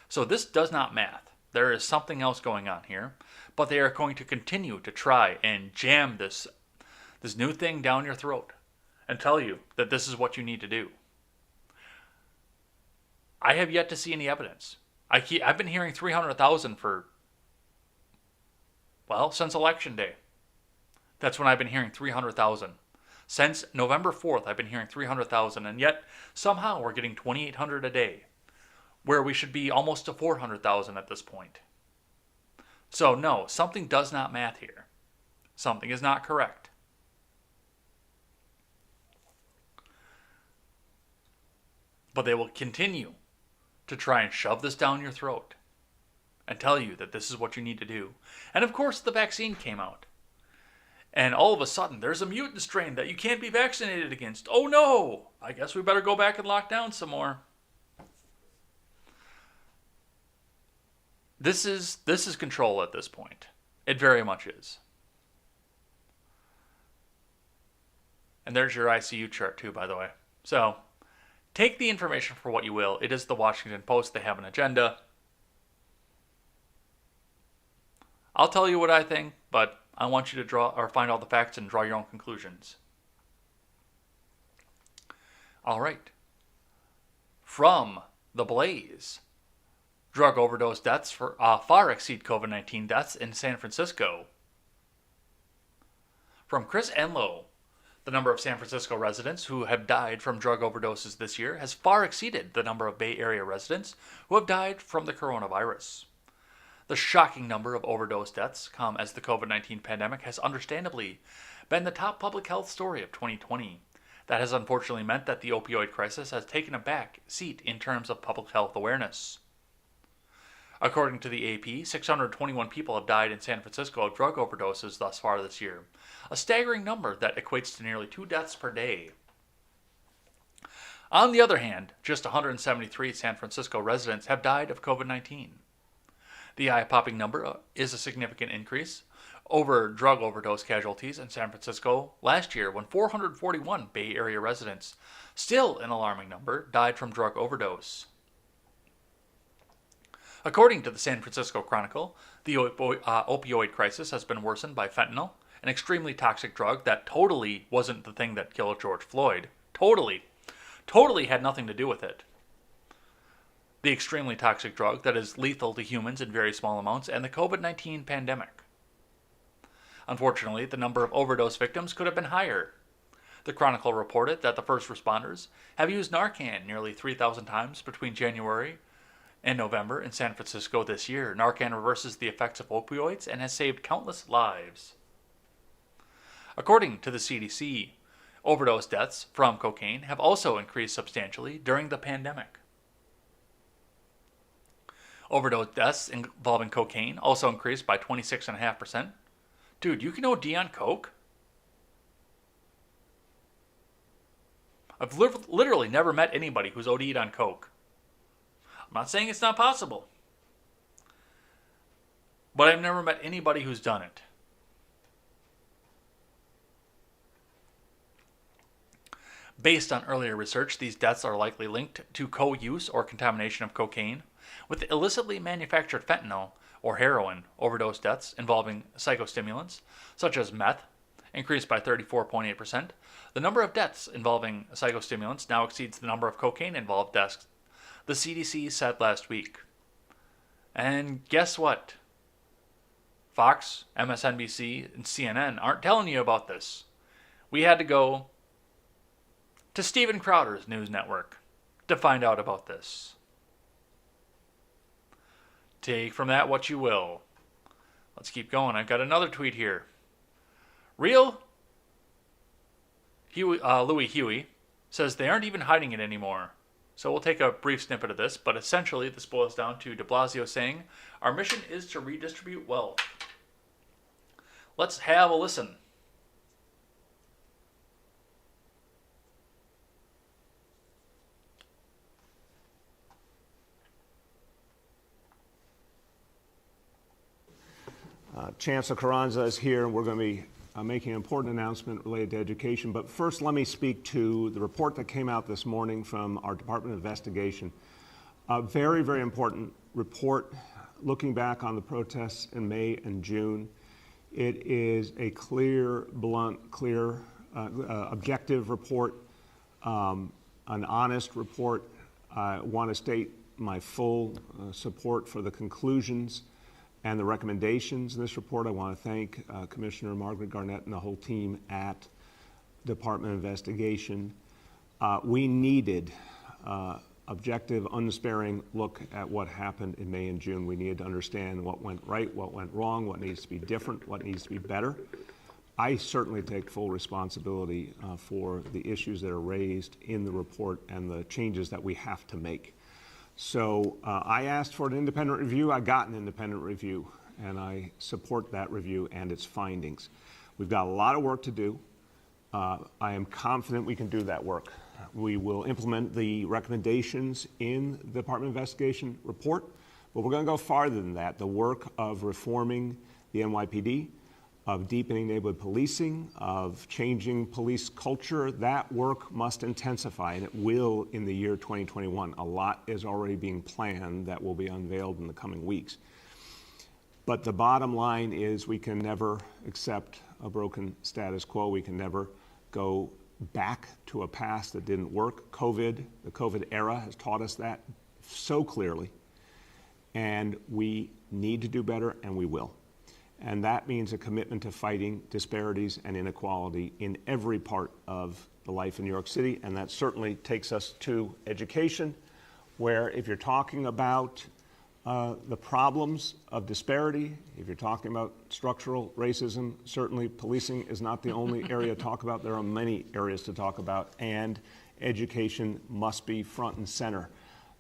So this does not math. There is something else going on here, but they are going to continue to try and jam this new thing down your throat and tell you that this is what you need to do. I have yet to see any evidence. I've been hearing 300,000 since Election Day. That's when I've been hearing 300,000. Since November 4th, I've been hearing 300,000, and yet somehow we're getting 2,800 a day, where we should be almost to 400,000 at this point. So no, something does not math here. Something is not correct. But they will continue to try and shove this down your throat and tell you that this is what you need to do. And of course, the vaccine came out. And all of a sudden, there's a mutant strain that you can't be vaccinated against. Oh no! I guess we better go back and lock down some more. This is control at this point. It very much is. And there's your ICU chart too, by the way. So, take the information for what you will. It is the Washington Post. They have an agenda. I'll tell you what I think, but I want you to find all the facts and draw your own conclusions. All right. From the Blaze, drug overdose deaths far exceed COVID-19 deaths in San Francisco. From Chris Enlow, the number of San Francisco residents who have died from drug overdoses this year has far exceeded the number of Bay Area residents who have died from the coronavirus. The shocking number of overdose deaths come as the COVID-19 pandemic has understandably been the top public health story of 2020. That has unfortunately meant that the opioid crisis has taken a back seat in terms of public health awareness. According to the AP, 621 people have died in San Francisco of drug overdoses thus far this year, a staggering number that equates to nearly 2 deaths per day. On the other hand, just 173 San Francisco residents have died of COVID-19. The eye-popping number is a significant increase over drug overdose casualties in San Francisco last year when 441 Bay Area residents, still an alarming number, died from drug overdose. According to the San Francisco Chronicle, the opioid crisis has been worsened by fentanyl, an extremely toxic drug that totally wasn't the thing that killed George Floyd. Totally had nothing to do with it. The extremely toxic drug that is lethal to humans in very small amounts, and the COVID-19 pandemic. Unfortunately, the number of overdose victims could have been higher. The Chronicle reported that the first responders have used Narcan nearly 3,000 times between January and November in San Francisco this year. Narcan reverses the effects of opioids and has saved countless lives. According to the CDC, overdose deaths from cocaine have also increased substantially during the pandemic. Overdose deaths involving cocaine also increased by 26.5%. Dude, you can OD on coke? I've literally never met anybody who's OD'd on coke. I'm not saying it's not possible, but I've never met anybody who's done it. Based on earlier research, these deaths are likely linked to co-use or contamination of cocaine with illicitly manufactured fentanyl or heroin. Overdose deaths involving psychostimulants, such as meth, increased by 34.8%. The number of deaths involving psychostimulants now exceeds the number of cocaine-involved deaths, the CDC said last week. And guess what? Fox, MSNBC, and CNN aren't telling you about this. We had to go to Steven Crowder's news network to find out about this. Take from that what you will. Let's keep going. I've got another tweet here. Real Louis Huey says they aren't even hiding it anymore. So we'll take a brief snippet of this, but essentially this boils down to de Blasio saying, our mission is to redistribute wealth. Let's have a listen. Chancellor Carranza is here, and we're going to be making an important announcement related to education. But first, let me speak to the report that came out this morning from our Department of Investigation. A very, very important report looking back on the protests in May and June. It is a clear, blunt, clear objective report, an honest report. I want to state my full support for the conclusions and the recommendations in this report. I want to thank Commissioner Margaret Garnett and the whole team at Department of Investigation. We needed objective, unsparing look at what happened in May and June. We needed to understand what went right, what went wrong, what needs to be different, what needs to be better. I certainly take full responsibility for the issues that are raised in the report and the changes that we have to make. So I asked for an independent review. I got an independent review, and I support that review and its findings. We've got a lot of work to do. I am confident we can do that work. We will implement the recommendations in the Department of Investigation report, but we're going to go farther than that. The work of reforming the NYPD, of deepening neighborhood policing, of changing police culture, that work must intensify, and it will in the year 2021. A lot is already being planned that will be unveiled in the coming weeks. But the bottom line is we can never accept a broken status quo. We can never go back to a past that didn't work. The COVID era has taught us that so clearly, and we need to do better, and we will. And that means a commitment to fighting disparities and inequality in every part of the life in New York City. And that certainly takes us to education, where if you're talking about the problems of disparity, if you're talking about structural racism, certainly policing is not the only area to talk about. There are many areas to talk about, and education must be front and center.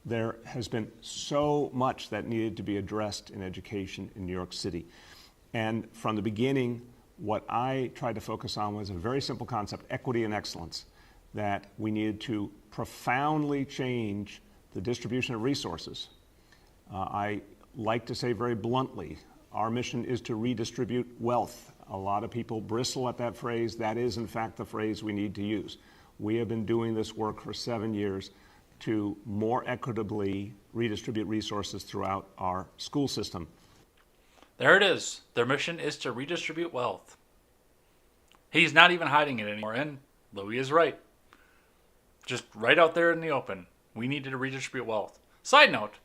There has been so much that needed to be addressed in education in New York City. And from the beginning, what I tried to focus on was a very simple concept: equity and excellence, that we needed to profoundly change the distribution of resources. I like to say very bluntly, our mission is to redistribute wealth. A lot of people bristle at that phrase. That is, in fact, the phrase we need to use. We have been doing this work for 7 years to more equitably redistribute resources throughout our school system. There it is. Their mission is to redistribute wealth. He's not even hiding it anymore, and Louis is right. Just right out there in the open. We needed to redistribute wealth. Side note,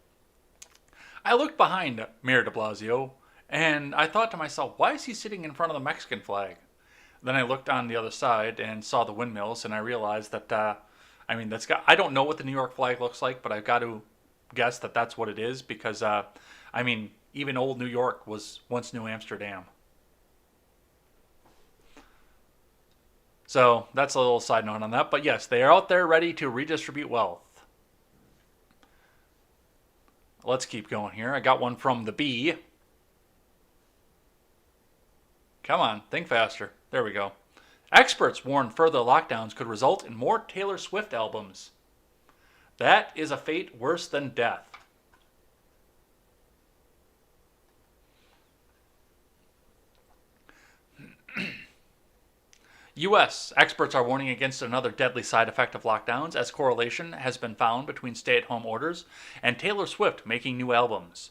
I looked behind Mayor de Blasio, and I thought to myself, why is he sitting in front of the Mexican flag? Then I looked on the other side and saw the windmills, and I realized that, I don't know what the New York flag looks like, but I've got to guess that that's what it is, because, even old New York was once New Amsterdam. So that's a little side note on that. But yes, they are out there ready to redistribute wealth. Let's keep going here. I got one from the Bee. Come on, think faster. There we go. Experts warn further lockdowns could result in more Taylor Swift albums. That is a fate worse than death. U.S. experts are warning against another deadly side effect of lockdowns, as correlation has been found between stay-at-home orders and Taylor Swift making new albums.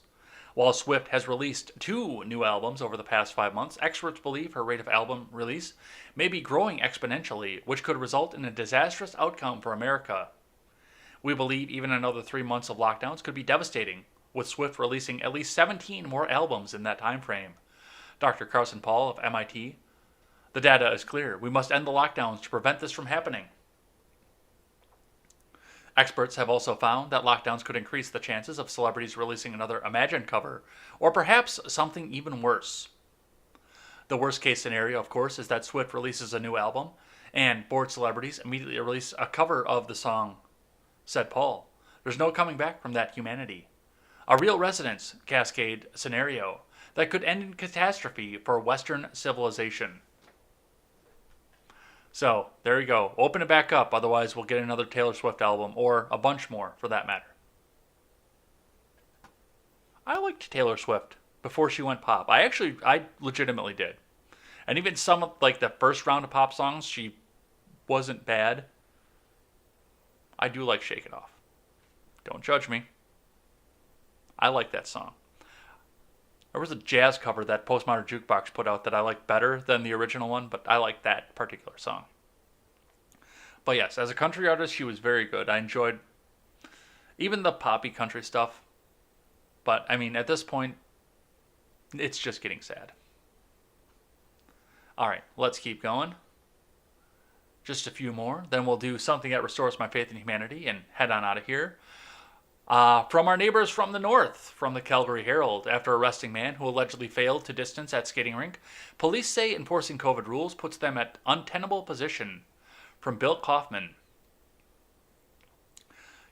While Swift has released 2 new albums over the past 5 months, experts believe her rate of album release may be growing exponentially, which could result in a disastrous outcome for America. We believe even another 3 months of lockdowns could be devastating, with Swift releasing at least 17 more albums in that time frame. Dr. Carson Paul of MIT. The data is clear. We must end the lockdowns to prevent this from happening. Experts have also found that lockdowns could increase the chances of celebrities releasing another Imagine cover, or perhaps something even worse. The worst case scenario, of course, is that Swift releases a new album, and bored celebrities immediately release a cover of the song, said Paul. There's no coming back from that humanity. A real resonance cascade scenario that could end in catastrophe for Western civilization. So, there you go. Open it back up, otherwise we'll get another Taylor Swift album, or a bunch more, for that matter. I liked Taylor Swift before she went pop. I legitimately did. And even some of, the first round of pop songs, she wasn't bad. I do like Shake It Off. Don't judge me. I like that song. There was a jazz cover that Postmodern Jukebox put out that I like better than the original one, but I like that particular song. But yes, as a country artist, she was very good. I enjoyed even the poppy country stuff. But I mean, at this point, it's just getting sad. All right, let's keep going. Just a few more. Then we'll do something that restores my faith in humanity and head on out of here. From our neighbors from the north, from the Calgary Herald, after arresting man who allegedly failed to distance at skating rink, police say enforcing COVID rules puts them at untenable position. From Bill Kaufman.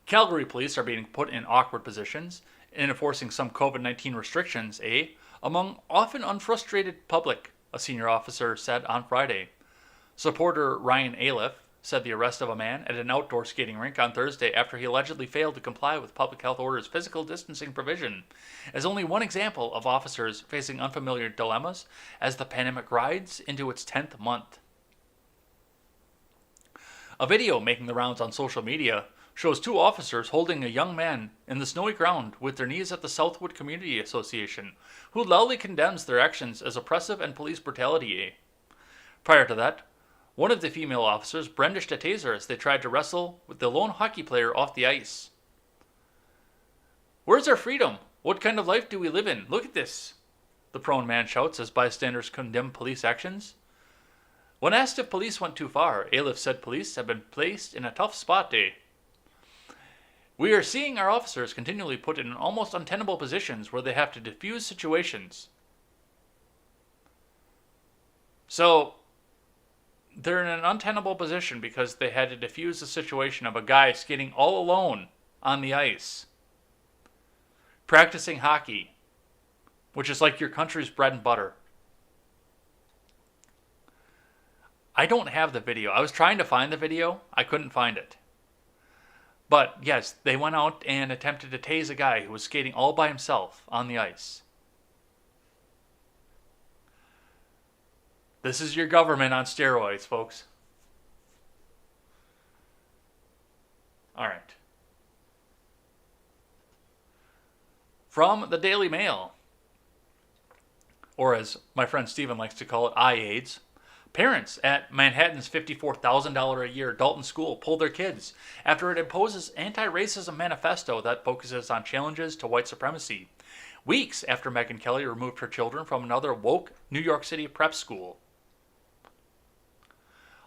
Calgary police are being put in awkward positions in enforcing some COVID-19 restrictions, among often unfrustrated public, a senior officer said on Friday. Supporter Ryan Aliff said the arrest of a man at an outdoor skating rink on Thursday after he allegedly failed to comply with public health orders' physical distancing provision is only one example of officers facing unfamiliar dilemmas as the pandemic rides into its 10th month. A video making the rounds on social media shows two officers holding a young man in the snowy ground with their knees at the Southwood Community Association, who loudly condemns their actions as oppressive and police brutality. Prior to that, one of the female officers brandished a taser as they tried to wrestle with the lone hockey player off the ice. "Where's our freedom? What kind of life do we live in? Look at this," the prone man shouts as bystanders condemn police actions. When asked if police went too far, Aliff said police have been placed in a tough spot. "We are seeing our officers continually put in almost untenable positions where they have to defuse situations." So, they're in an untenable position because they had to defuse the situation of a guy skating all alone on the ice, practicing hockey, which is like your country's bread and butter. I don't have the video. I was trying to find the video. I couldn't find it. But yes, they went out and attempted to tase a guy who was skating all by himself on the ice. This is your government on steroids, folks. All right. From the Daily Mail, or as my friend Steven likes to call it, iAids, parents at Manhattan's $54,000 a year Dalton School pulled their kids after it imposes anti-racism manifesto that focuses on challenges to white supremacy, weeks after Megyn Kelly removed her children from another woke New York City prep school.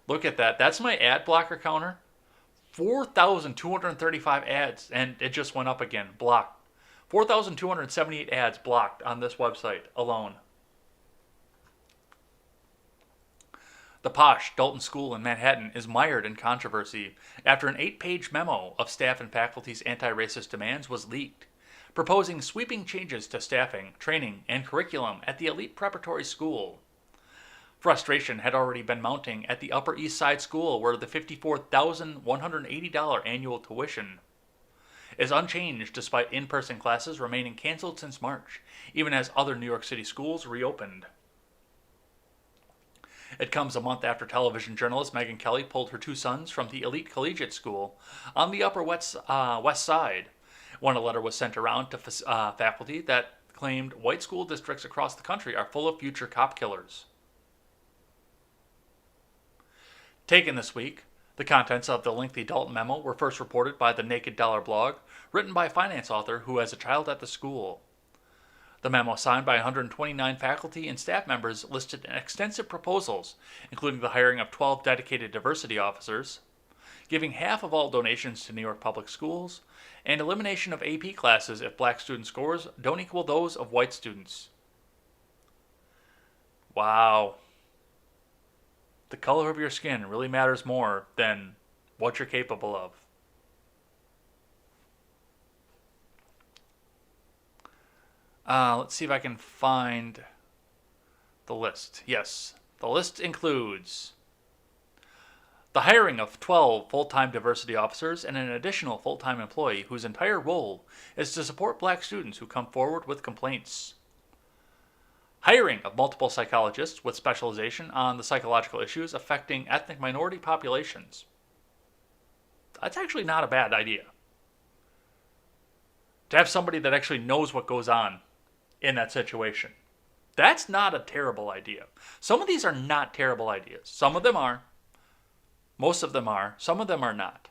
Look at that. That's my ad blocker counter. 4,235 ads, and it just went up again. Blocked. 4,278 ads blocked on this website alone. The posh Dalton School in Manhattan is mired in controversy after an 8-page memo of staff and faculty's anti-racist demands was leaked, proposing sweeping changes to staffing, training, and curriculum at the elite preparatory school. Frustration had already been mounting at the Upper East Side School, where the $54,180 annual tuition is unchanged despite in-person classes remaining canceled since March, even as other New York City schools reopened. It comes a month after television journalist Megyn Kelly pulled her two sons from the elite collegiate school on the Upper West Side, when a letter was sent around to faculty that claimed white school districts across the country are full of future cop killers. Taken this week, the contents of the lengthy Dalton memo were first reported by the Naked Dollar blog, written by a finance author who has a child at the school. The memo, signed by 129 faculty and staff members, listed extensive proposals, including the hiring of 12 dedicated diversity officers, giving half of all donations to New York public schools, and elimination of AP classes if black student scores don't equal those of white students. Wow. The color of your skin really matters more than what you're capable of. Let's see if I can find the list. Yes, the list includes the hiring of 12 full-time diversity officers and an additional full-time employee whose entire role is to support black students who come forward with complaints. Hiring of multiple psychologists with specialization on the psychological issues affecting ethnic minority populations. That's actually not a bad idea. To have somebody that actually knows what goes on in that situation. That's not a terrible idea. Some of these are not terrible ideas. Some of them are. Most of them are. Some of them are not.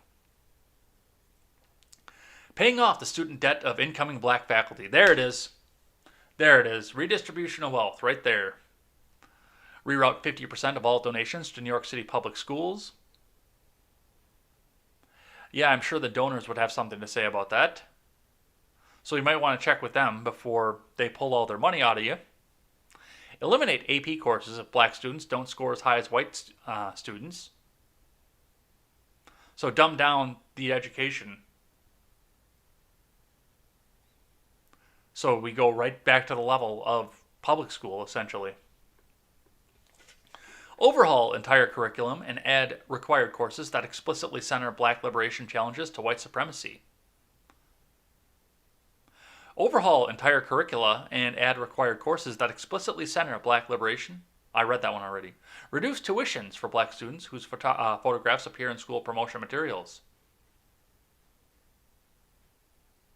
Paying off the student debt of incoming black faculty. There it is. There it is. Redistribution of wealth right there. Reroute 50% of all donations to New York City public schools. Yeah, I'm sure the donors would have something to say about that. So you might want to check with them before they pull all their money out of you. Eliminate AP courses if black students don't score as high as white students. So dumb down the education. So we go right back to the level of public school, essentially. Overhaul entire curriculum and add required courses that explicitly center black liberation challenges to white supremacy. Overhaul entire curricula and add required courses that explicitly center black liberation. I read that one already. Reduce tuitions for black students whose photographs appear in school promotion materials.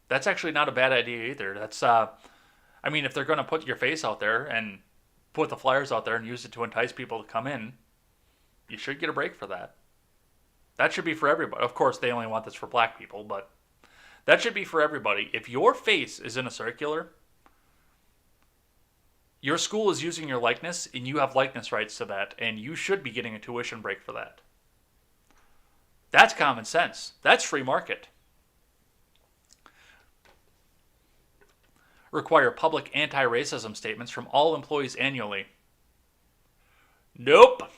That's actually not a bad idea either. That's, if they're going to put your face out there and put the flyers out there and use it to entice people to come in, you should get a break for that. That should be for everybody. Of course, they only want this for black people, but that should be for everybody. If your face is in a circular, your school is using your likeness, and you have likeness rights to that, and you should be getting a tuition break for that. That's common sense. That's free market. Require public anti-racism statements from all employees annually. Nope.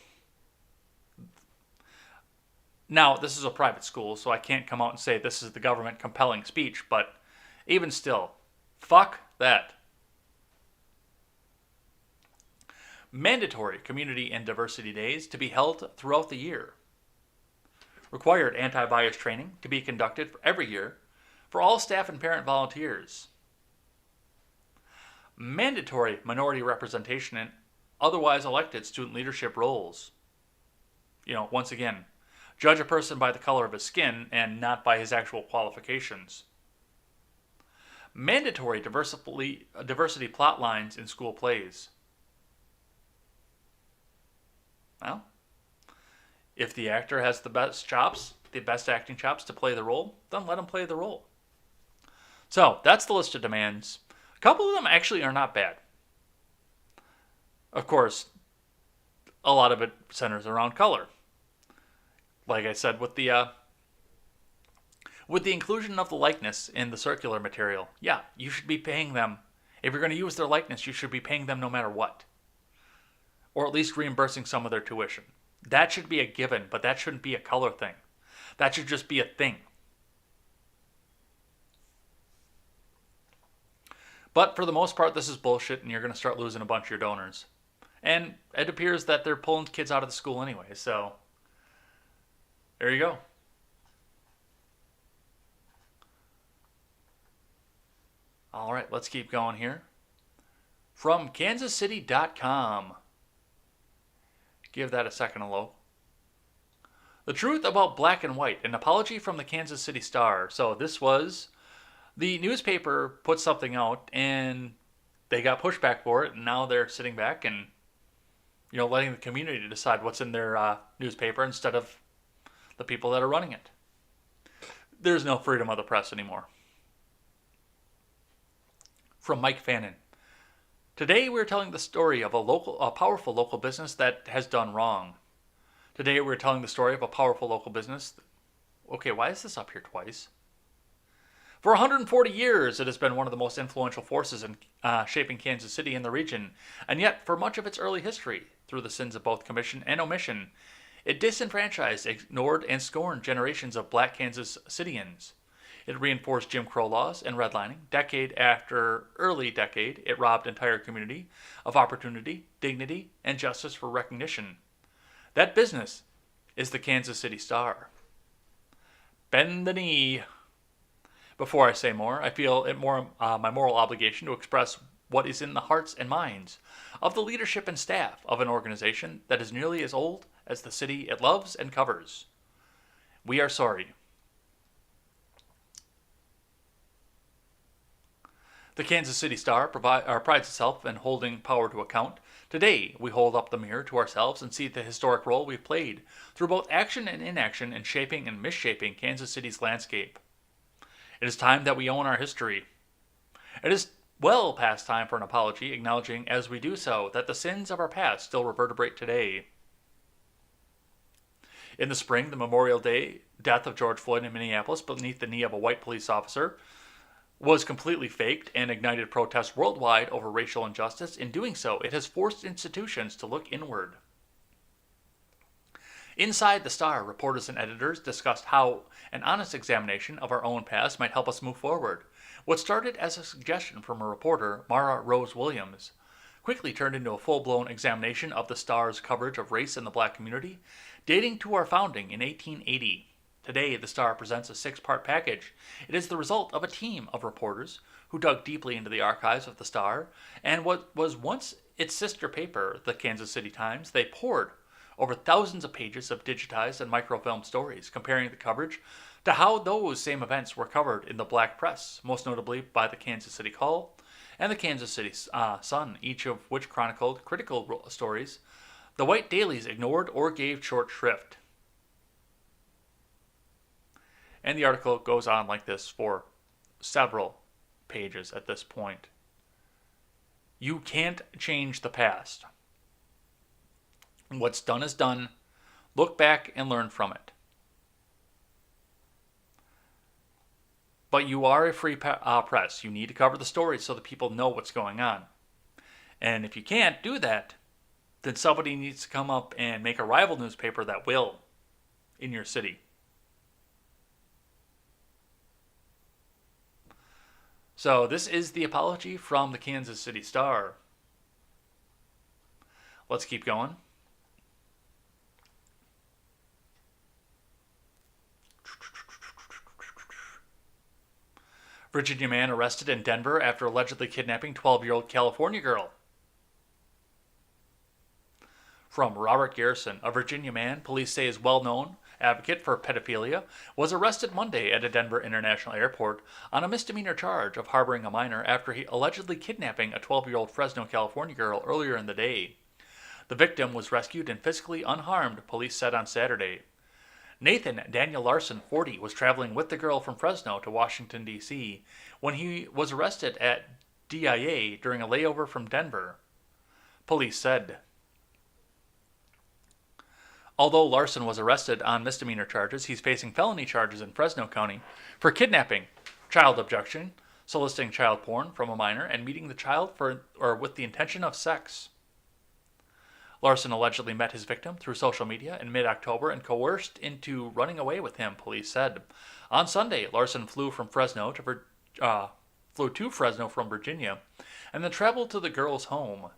Now, this is a private school, so I can't come out and say this is the government compelling speech, but even still, fuck that. Mandatory community and diversity days to be held throughout the year. Required anti-bias training to be conducted every year for all staff and parent volunteers. Mandatory minority representation in otherwise elected student leadership roles. Once again, judge a person by the color of his skin and not by his actual qualifications. Mandatory diversity plot lines in school plays. Well, if the actor has the best acting chops to play the role, then let him play the role. So, that's the list of demands. A couple of them actually are not bad. Of course, a lot of it centers around color. Like I said, with the inclusion of the likeness in the circular material, yeah, you should be paying them. If you're going to use their likeness, you should be paying them no matter what. Or at least reimbursing some of their tuition. That should be a given, but that shouldn't be a color thing. That should just be a thing. But for the most part, this is bullshit, and you're going to start losing a bunch of your donors. And it appears that they're pulling kids out of the school anyway, so there you go. All right, let's keep going here. From kansascity.com. Give that a second to load. The truth about black and white, an apology from the Kansas City Star. So this was, the newspaper put something out and they got pushback for it, and now they're sitting back and letting the community decide what's in their newspaper instead of the people that are running it. There's no freedom of the press anymore. From Mike Fannin. Today we're telling the story of a powerful local business that has done wrong. Today we're telling the story of a powerful local business. Okay, why is this up here twice? For 140 years, it has been one of the most influential forces in shaping Kansas City and the region, and yet for much of its early history, through the sins of both commission and omission, it disenfranchised, ignored, and scorned generations of black Kansas Cityans. It reinforced Jim Crow laws and redlining. Decade after early decade, it robbed entire community of opportunity, dignity, and justice for recognition. That business is the Kansas City Star. Bend the knee. Before I say more, I feel it my moral obligation to express what is in the hearts and minds of the leadership and staff of an organization that is nearly as old as the city it loves and covers. We are sorry. The Kansas City Star prides itself in holding power to account. Today, we hold up the mirror to ourselves and see the historic role we've played through both action and inaction in shaping and misshaping Kansas City's landscape. It is time that we own our history. It is well past time for an apology, acknowledging as we do so that the sins of our past still reverberate today. In the spring, the Memorial Day death of George Floyd in Minneapolis beneath the knee of a white police officer was completely faked and ignited protests worldwide over racial injustice. In doing so, it has forced institutions to look inward. Inside the Star, reporters and editors discussed how an honest examination of our own past might help us move forward. What started as a suggestion from a reporter, Mara Rose Williams, quickly turned into a full-blown examination of the Star's coverage of race in the black community, dating to our founding in 1880. Today, the Star presents a 6-part package. It is the result of a team of reporters who dug deeply into the archives of the Star and what was once its sister paper, the Kansas City Times. They pored over thousands of pages of digitized and microfilm stories, comparing the coverage to how those same events were covered in the black press, most notably by the Kansas City Call and the Kansas City Sun, each of which chronicled critical stories the white dailies ignored or gave short shrift. And the article goes on like this for several pages at this point. You can't change the past. What's done is done. Look back and learn from it. But you are a free press. You need to cover the stories so that people know what's going on. And if you can't do that, then somebody needs to come up and make a rival newspaper that will in your city. So this is the apology from the Kansas City Star. Let's keep going. Virginia man arrested in Denver after allegedly kidnapping 12-year-old California girl. From Robert Garrison, a Virginia man police say is well-known advocate for pedophilia, was arrested Monday at a Denver International Airport on a misdemeanor charge of harboring a minor after he allegedly kidnapping a 12-year-old Fresno, California girl earlier in the day. The victim was rescued and physically unharmed, police said on Saturday. Nathan Daniel Larson, 40, was traveling with the girl from Fresno to Washington, D.C. when he was arrested at DIA during a layover from Denver, police said. Although Larson was arrested on misdemeanor charges, he's facing felony charges in Fresno County for kidnapping, child abduction, soliciting child porn from a minor, and meeting the child with the intention of sex. Larson allegedly met his victim through social media in mid-October and coerced into running away with him, police said. On Sunday, Larson flew to Fresno from Virginia and then traveled to the girl's home.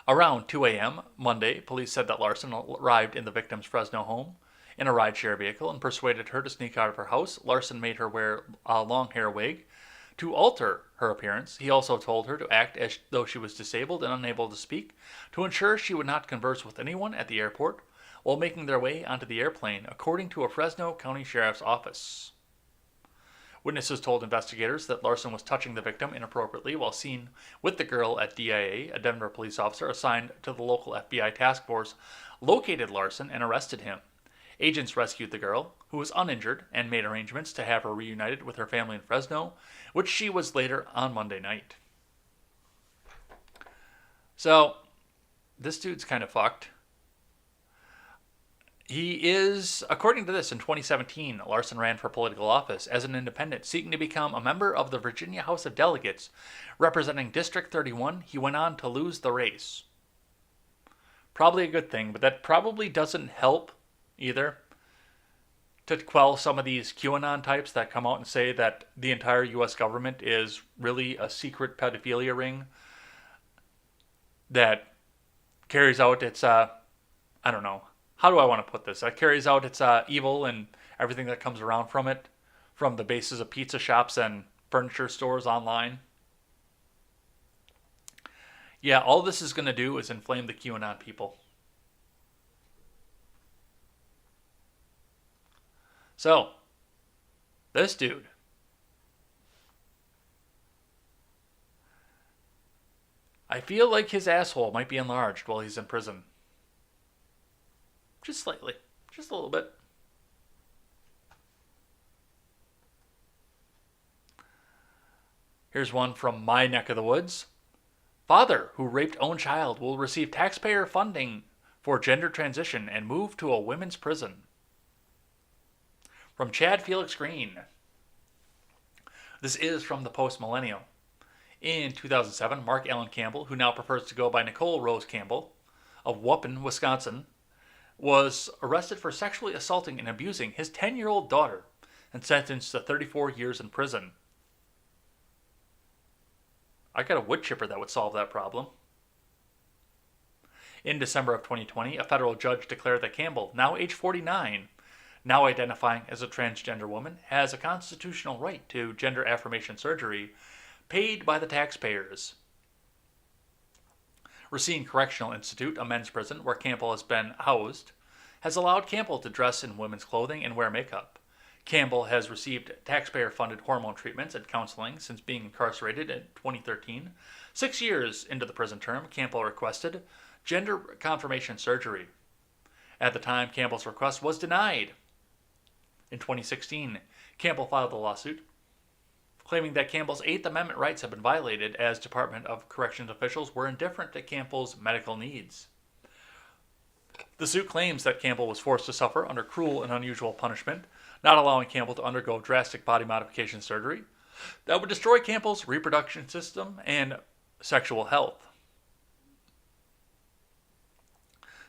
Around 2 a.m. Monday, police said that Larson arrived in the victim's Fresno home in a rideshare vehicle and persuaded her to sneak out of her house. Larson made her wear a long hair wig to alter her appearance. He also told her to act as though she was disabled and unable to speak to ensure she would not converse with anyone at the airport while making their way onto the airplane, according to a Fresno County Sheriff's Office. Witnesses told investigators that Larson was touching the victim inappropriately while seen with the girl at DIA. A Denver police officer assigned to the local FBI task force located Larson and arrested him. Agents rescued the girl, who was uninjured, and made arrangements to have her reunited with her family in Fresno, which she was later on Monday night. So, this dude's kind of fucked. He is, according to this, in 2017, Larson ran for political office as an independent, seeking to become a member of the Virginia House of Delegates. Representing District 31, he went on to lose the race. Probably a good thing, but that probably doesn't help either to quell some of these QAnon types that come out and say that the entire U.S. government is really a secret pedophilia ring that carries out its, I don't know, how do I want to put this? That carries out its evil and everything that comes around from it, from the bases of pizza shops and furniture stores online. Yeah, all this is going to do is inflame the QAnon people. So, this dude I feel like his asshole might be enlarged while he's in prison. Just slightly. Just a little bit. Here's one from my neck of the woods. Father who raped own child will receive taxpayer funding for gender transition and move to a women's prison. From Chad Felix Green. This is from the Post-Millennial. In 2007, Mark Allen Campbell, who now prefers to go by Nicole Rose Campbell, of Waupun, Wisconsin, was arrested for sexually assaulting and abusing his 10-year-old daughter and sentenced to 34 years in prison. I got a wood chipper that would solve that problem. In December of 2020, a federal judge declared that Campbell, now age 49, now identifying as a transgender woman, has a constitutional right to gender affirmation surgery paid by the taxpayers. Racine Correctional Institute, a men's prison where Campbell has been housed, has allowed Campbell to dress in women's clothing and wear makeup. Campbell has received taxpayer-funded hormone treatments and counseling since being incarcerated in 2013. 6 years into the prison term, Campbell requested gender confirmation surgery. At the time, Campbell's request was denied. In 2016, Campbell filed a lawsuit claiming that Campbell's Eighth Amendment rights have been violated as Department of Corrections officials were indifferent to Campbell's medical needs. The suit claims that Campbell was forced to suffer under cruel and unusual punishment, not allowing Campbell to undergo drastic body modification surgery that would destroy Campbell's reproduction system and sexual health.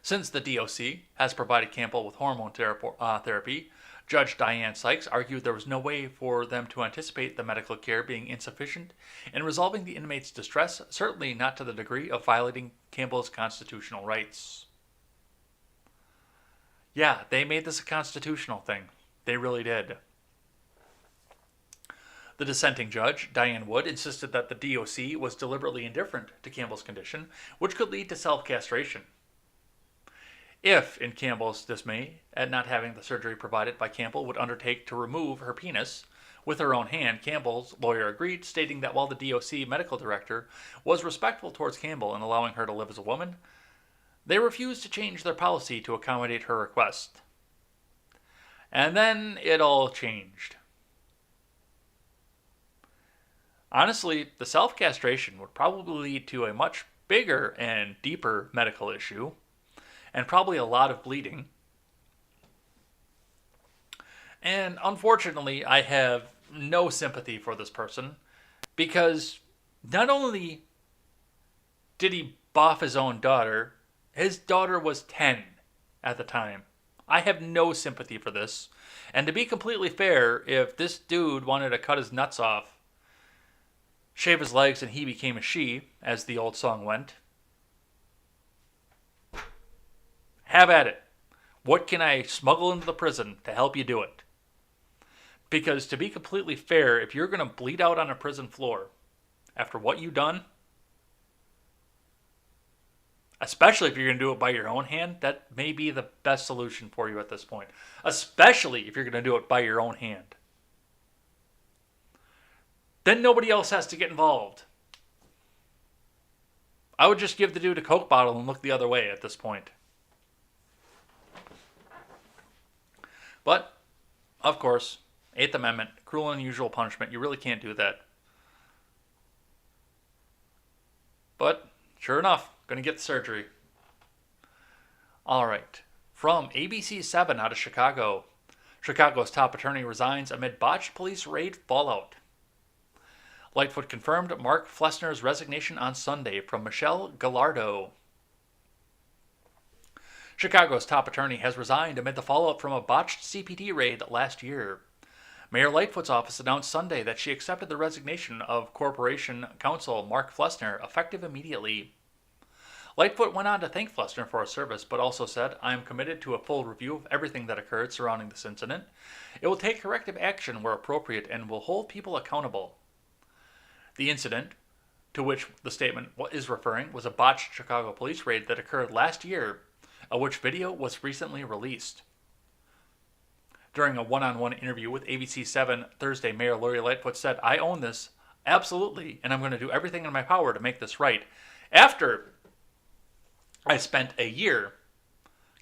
Since the DOC has provided Campbell with hormone therapy, Judge Diane Sykes argued there was no way for them to anticipate the medical care being insufficient in resolving the inmate's distress, certainly not to the degree of violating Campbell's constitutional rights. Yeah, they made this a constitutional thing. They really did. The dissenting judge, Diane Wood, insisted that the DOC was deliberately indifferent to Campbell's condition, which could lead to self-castration. If, in Campbell's dismay at not having the surgery provided by Campbell, would undertake to remove her penis with her own hand, Campbell's lawyer agreed, stating that while the DOC medical director was respectful towards Campbell in allowing her to live as a woman, they refused to change their policy to accommodate her request. And then it all changed. Honestly, the self-castration would probably lead to a much bigger and deeper medical issue, and probably a lot of bleeding. And unfortunately, I have no sympathy for this person, because not only did he boff his own daughter, his daughter was 10 at the time. I have no sympathy for this. And to be completely fair, if this dude wanted to cut his nuts off, shave his legs, and he became a she, as the old song went, have at it. What can I smuggle into the prison to help you do it? Because to be completely fair, if you're going to bleed out on a prison floor after what you've done, especially if you're going to do it by your own hand, that may be the best solution for you at this point. Especially if you're going to do it by your own hand. Then nobody else has to get involved. I would just give the dude a Coke bottle and look the other way at this point. But, of course, Eighth Amendment, cruel and unusual punishment, you really can't do that. But, sure enough, going to get the surgery. All right. From ABC 7 out of Chicago. Chicago's top attorney resigns amid botched police raid fallout. Lightfoot confirmed Mark Flessner's resignation on Sunday, from Michelle Gallardo. Chicago's top attorney has resigned amid the fallout from a botched CPT raid last year. Mayor Lightfoot's office announced Sunday that she accepted the resignation of Corporation Counsel Mark Flessner, effective immediately. Lightfoot went on to thank Flessner for his service, but also said, "I am committed to a full review of everything that occurred surrounding this incident. It will take corrective action where appropriate and will hold people accountable." The incident, to which the statement is referring, was a botched Chicago police raid that occurred last year, of which video was recently released. During a one-on-one interview with ABC 7 Thursday, Mayor Lori Lightfoot said, "I own this, absolutely, and I'm going to do everything in my power to make this right. After I spent a year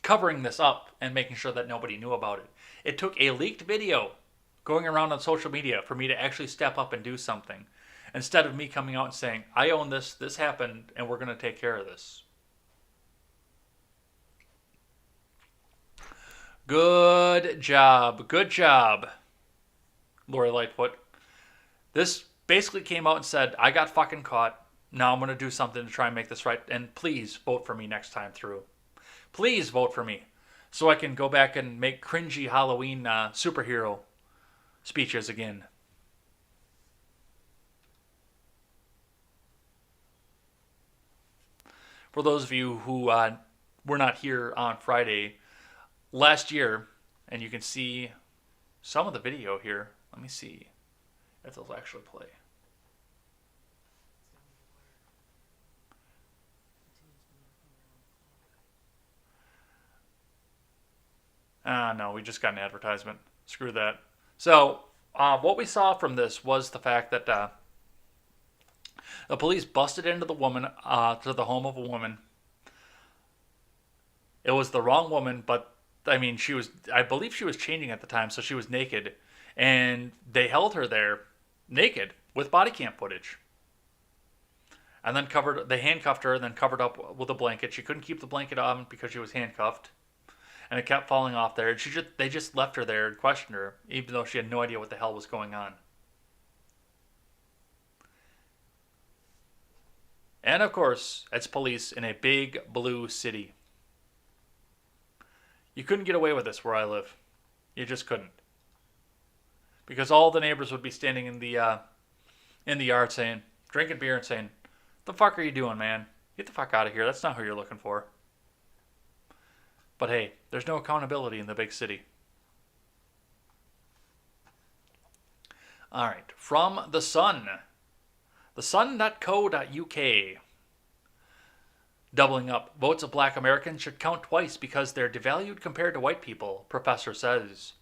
covering this up and making sure that nobody knew about it. It took a leaked video going around on social media for me to actually step up and do something. Instead of me coming out and saying, I own this, this happened, and we're going to take care of this. Good job. Good job, Lori Lightfoot. This basically came out and said, I got fucking caught. Now I'm going to do something to try and make this right. And please vote for me next time through. Please vote for me so I can go back and make cringy Halloween superhero speeches again. For those of you who were not here on Friday, last year, and you can see some of the video here. Let me see if they'll actually play. No, we just got an advertisement. Screw that. So, what we saw from this was the fact that the police busted into the woman, to the home of a woman. It was the wrong woman, but I mean, I believe she was changing at the time, so she was naked. And they held her there, naked, with body cam footage. And then they handcuffed her and then covered up with a blanket. She couldn't keep the blanket on because she was handcuffed. And it kept falling off there. And they just left her there and questioned her, even though she had no idea what the hell was going on. And of course, it's police in a big blue city. You couldn't get away with this where I live. You just couldn't. Because all the neighbors would be standing in the yard saying, drinking beer and saying, the fuck are you doing, man? Get the fuck out of here. That's not who you're looking for. But hey, there's no accountability in the big city. All right, from The Sun. thesun.co.uk. Doubling up. Votes of black Americans should count twice because they're devalued compared to white people, professor says.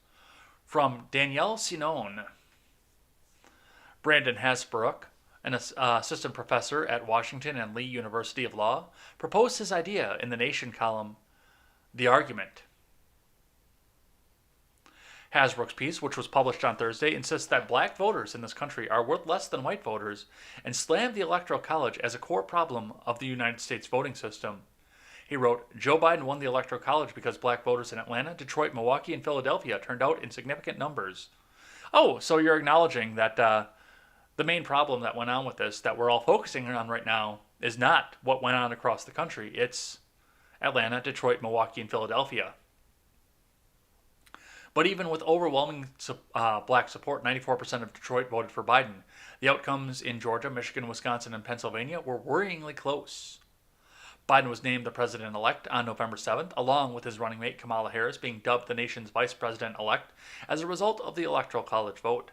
From Danielle Sinone. Brandon Hasbrook, an assistant professor at Washington and Lee University of Law, proposed his idea in the Nation column, The Argument. Hasbrook's piece, which was published on Thursday, insists that black voters in this country are worth less than white voters and slammed the Electoral College as a core problem of the United States voting system. He wrote, Joe Biden won the Electoral College because black voters in Atlanta, Detroit, Milwaukee, and Philadelphia turned out in significant numbers. Oh, so you're acknowledging that the main problem that went on with this, that we're all focusing on right now, is not what went on across the country. It's Atlanta, Detroit, Milwaukee, and Philadelphia. But even with overwhelming black support, 94% of Detroit voted for Biden. The outcomes in Georgia, Michigan, Wisconsin, and Pennsylvania were worryingly close. Biden was named the president-elect on November 7th, along with his running mate Kamala Harris being dubbed the nation's vice president-elect as a result of the Electoral College vote.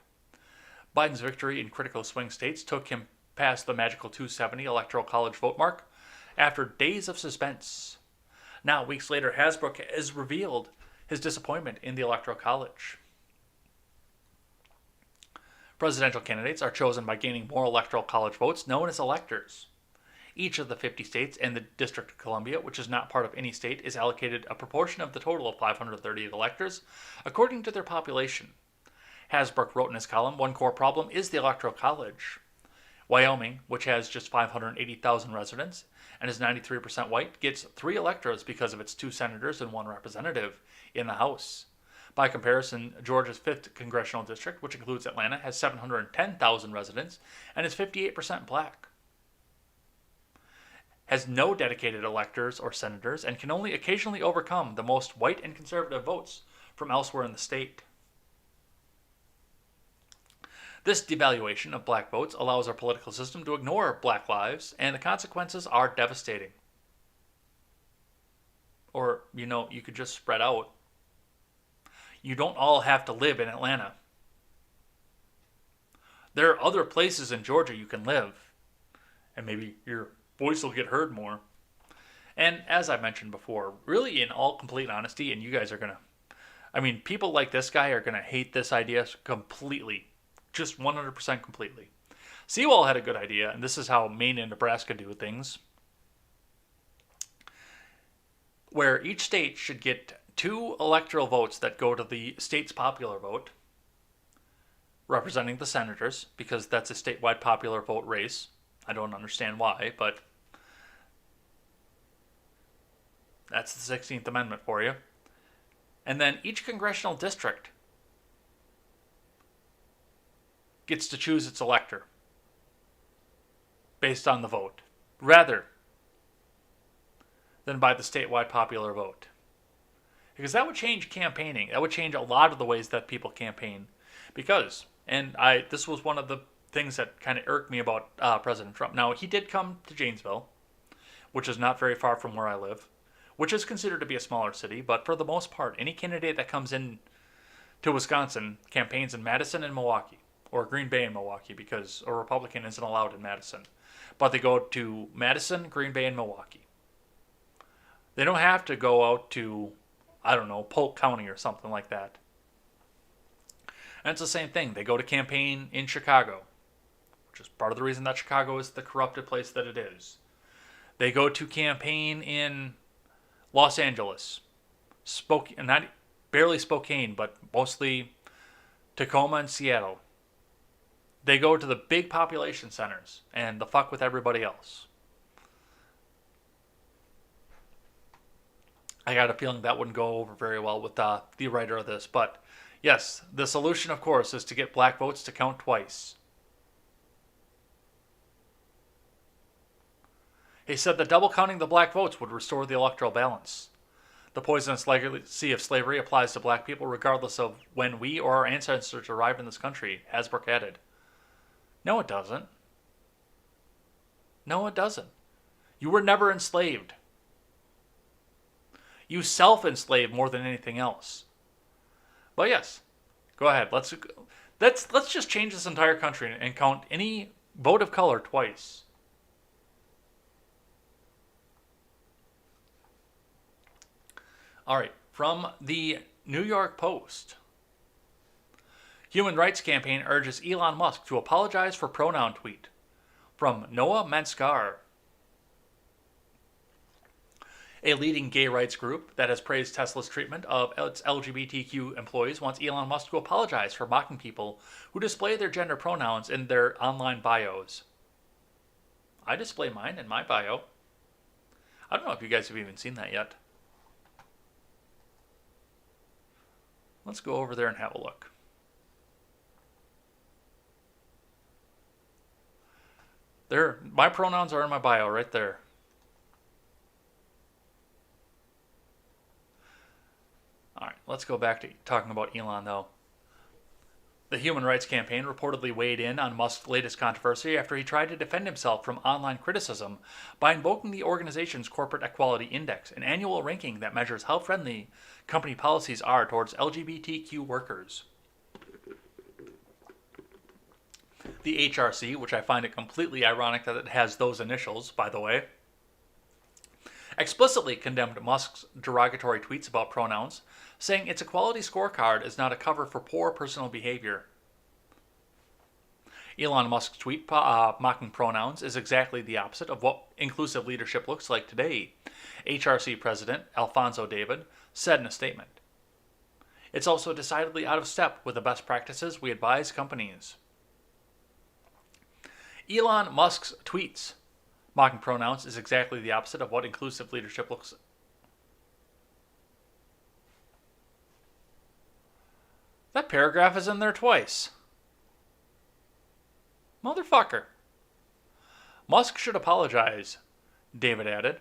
Biden's victory in critical swing states took him past the magical 270 Electoral College vote mark after days of suspense. Now, weeks later, Hasbrook has revealed his disappointment in the Electoral College. Presidential candidates are chosen by gaining more Electoral College votes, known as electors. Each of the 50 states and the District of Columbia, which is not part of any state, is allocated a proportion of the total of 538 electors, according to their population. Hasbrook wrote in his column, one core problem is the Electoral College. Wyoming, which has just 580,000 residents and is 93% white, gets 3 electors because of its 2 senators and 1 representative in the House. By comparison, Georgia's 5th congressional district, which includes Atlanta, has 710,000 residents and is 58% black. Has no dedicated electors or senators and can only occasionally overcome the most white and conservative votes from elsewhere in the state. This devaluation of black votes allows our political system to ignore black lives, and the consequences are devastating. Or, you could just spread out. You don't all have to live in Atlanta. There are other places in Georgia you can live, and maybe your voice will get heard more. And as I mentioned before, really in all complete honesty, and you guys are going to, people like this guy are going to hate this idea completely. Just 100% completely. Sewell had a good idea, and this is how Maine and Nebraska do things. where each state should get 2 electoral votes that go to the state's popular vote, representing the senators, because that's a statewide popular vote race. I don't understand why, but that's the 16th Amendment for you. And then each congressional district gets to choose its elector based on the vote, rather than by the statewide popular vote. Because that would change campaigning. That would change a lot of the ways that people campaign. Because, this was one of the things that kind of irked me about President Trump. Now, he did come to Janesville, which is not very far from where I live, which is considered to be a smaller city, but for the most part, any candidate that comes in to Wisconsin campaigns in Madison and Milwaukee, or Green Bay and Milwaukee, because a Republican isn't allowed in Madison. But they go to Madison, Green Bay, and Milwaukee. They don't have to go out to, I don't know, Polk County or something like that. And it's the same thing. They go to campaign in Chicago, which is part of the reason that Chicago is the corrupted place that it is. They go to campaign in Los Angeles, not barely Spokane, but mostly Tacoma and Seattle. They go to the big population centers and the fuck with everybody else. I got a feeling that wouldn't go over very well with the writer of this, but yes, the solution, of course, is to get black votes to count twice. He said that double counting the black votes would restore the electoral balance. The poisonous legacy of slavery applies to black people regardless of when we or our ancestors arrived in this country, Hasbrook added. No, it doesn't. No, it doesn't. You were never enslaved. You self-enslaved more than anything else. But yes, go ahead. Let's just change this entire country and count any vote of color twice. All right, from the New York Post. Human Rights Campaign urges Elon Musk to apologize for pronoun tweet. From Noah Manskar. A leading gay rights group that has praised Tesla's treatment of its LGBTQ employees wants Elon Musk to apologize for mocking people who display their gender pronouns in their online bios. I display mine in my bio. I don't know if you guys have even seen that yet. Let's go over there and have a look. There, my pronouns are in my bio right there. All right, let's go back to talking about Elon, though. The Human Rights Campaign reportedly weighed in on Musk's latest controversy after he tried to defend himself from online criticism by invoking the organization's Corporate Equality Index, an annual ranking that measures how friendly company policies are towards LGBTQ workers. The HRC, which I find it completely ironic that it has those initials, by the way, explicitly condemned Musk's derogatory tweets about pronouns, saying its equality scorecard is not a cover for poor personal behavior. Elon Musk's tweet mocking pronouns is exactly the opposite of what inclusive leadership looks like today, HRC President Alfonso David said in a statement. It's also decidedly out of step with the best practices we advise companies. Elon Musk's tweets mocking pronouns is exactly the opposite of what inclusive leadership looks like. That paragraph is in there twice. Motherfucker. Musk should apologize, David added.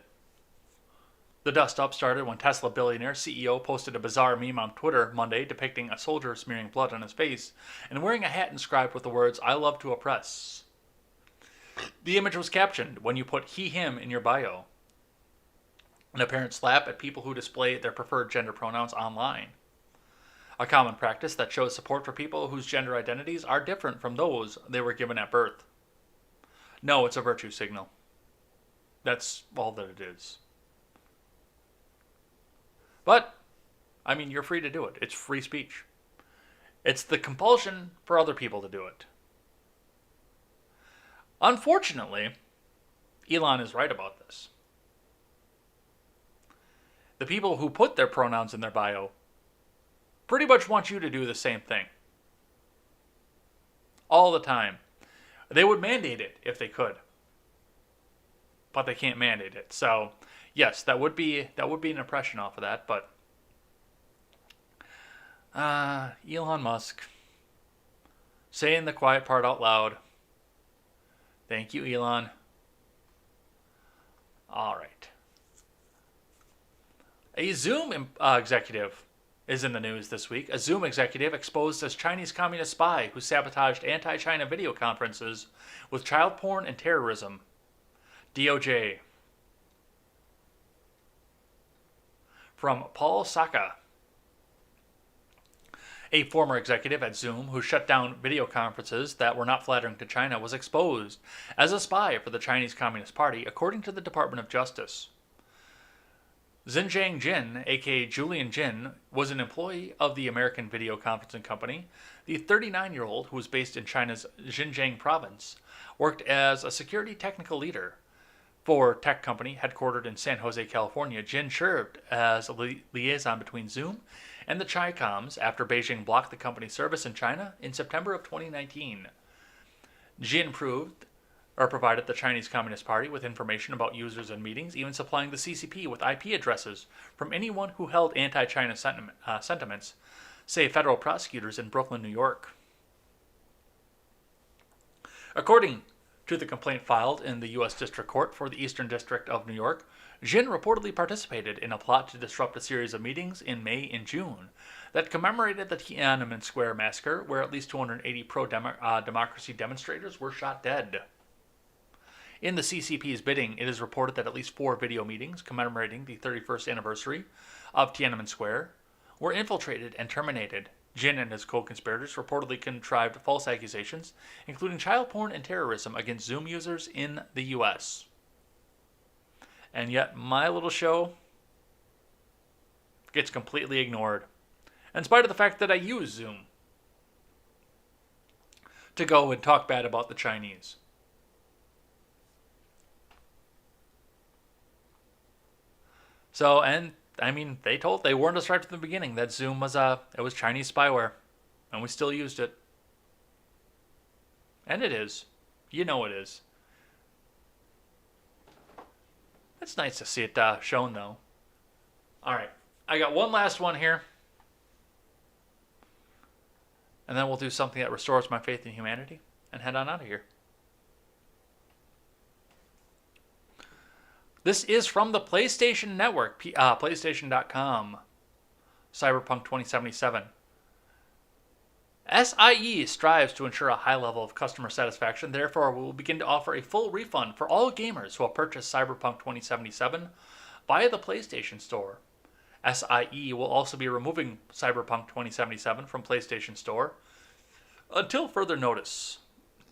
The dust-up started when Tesla billionaire CEO posted a bizarre meme on Twitter Monday depicting a soldier smearing blood on his face and wearing a hat inscribed with the words, "I love to oppress." The image was captioned, "When you put he, him in your bio." An apparent slap at people who display their preferred gender pronouns online. A common practice that shows support for people whose gender identities are different from those they were given at birth. No, it's a virtue signal. That's all that it is. But, I mean, you're free to do it. It's free speech. It's the compulsion for other people to do it. Unfortunately, Elon is right about this. the people who put their pronouns in their bio pretty much want you to do the same thing. All the time. They would mandate it if they could. But they can't mandate it. So, yes, that would be an impression off of that, but Elon Musk saying the quiet part out loud. Thank you, Elon. All right. A Zoom executive is in the news this week. A Zoom executive exposed as Chinese communist spy who sabotaged anti-China video conferences with child porn and terrorism. DOJ. From Paul Saka. A former executive at Zoom who shut down video conferences that were not flattering to China was exposed as a spy for the Chinese Communist Party, according to the Department of Justice. Xinjiang Jin, aka Julian Jin, was an employee of the American video conferencing company. The 39-year-old, who was based in China's Xinjiang province, worked as a security technical leader for a tech company headquartered in San Jose, California. Jin served as a liaison between Zoom and the Chicoms after Beijing blocked the company's service in China in September of 2019. Jin provided the Chinese Communist Party with information about users and meetings, even supplying the CCP with IP addresses from anyone who held anti-China sentiments, say federal prosecutors in Brooklyn, New York. According to the complaint filed in the U.S. District Court for the Eastern District of New York, Jin reportedly participated in a plot to disrupt a series of meetings in May and June that commemorated the Tiananmen Square massacre, where at least 280 pro-democracy demonstrators were shot dead. In the CCP's bidding, it is reported that at least 4 video meetings commemorating the 31st anniversary of Tiananmen Square were infiltrated and terminated. Jin and his co-conspirators reportedly contrived false accusations, including child porn and terrorism, against Zoom users in the U.S. And yet, my little show gets completely ignored, in spite of the fact that I use Zoom to go and talk bad about the Chinese. So, and I mean, they warned us right from the beginning that Zoom was Chinese spyware, and we still used it. And it is. You know it is. It's nice to see it shown, though. All right, I got one last one here, and then we'll do something that restores my faith in humanity and head on out of here. This is from the PlayStation Network, PlayStation.com. Cyberpunk 2077. SIE strives to ensure a high level of customer satisfaction. Therefore, we will begin to offer a full refund for all gamers who will purchase Cyberpunk 2077 via the PlayStation Store. SIE will also be removing Cyberpunk 2077 from PlayStation Store until further notice.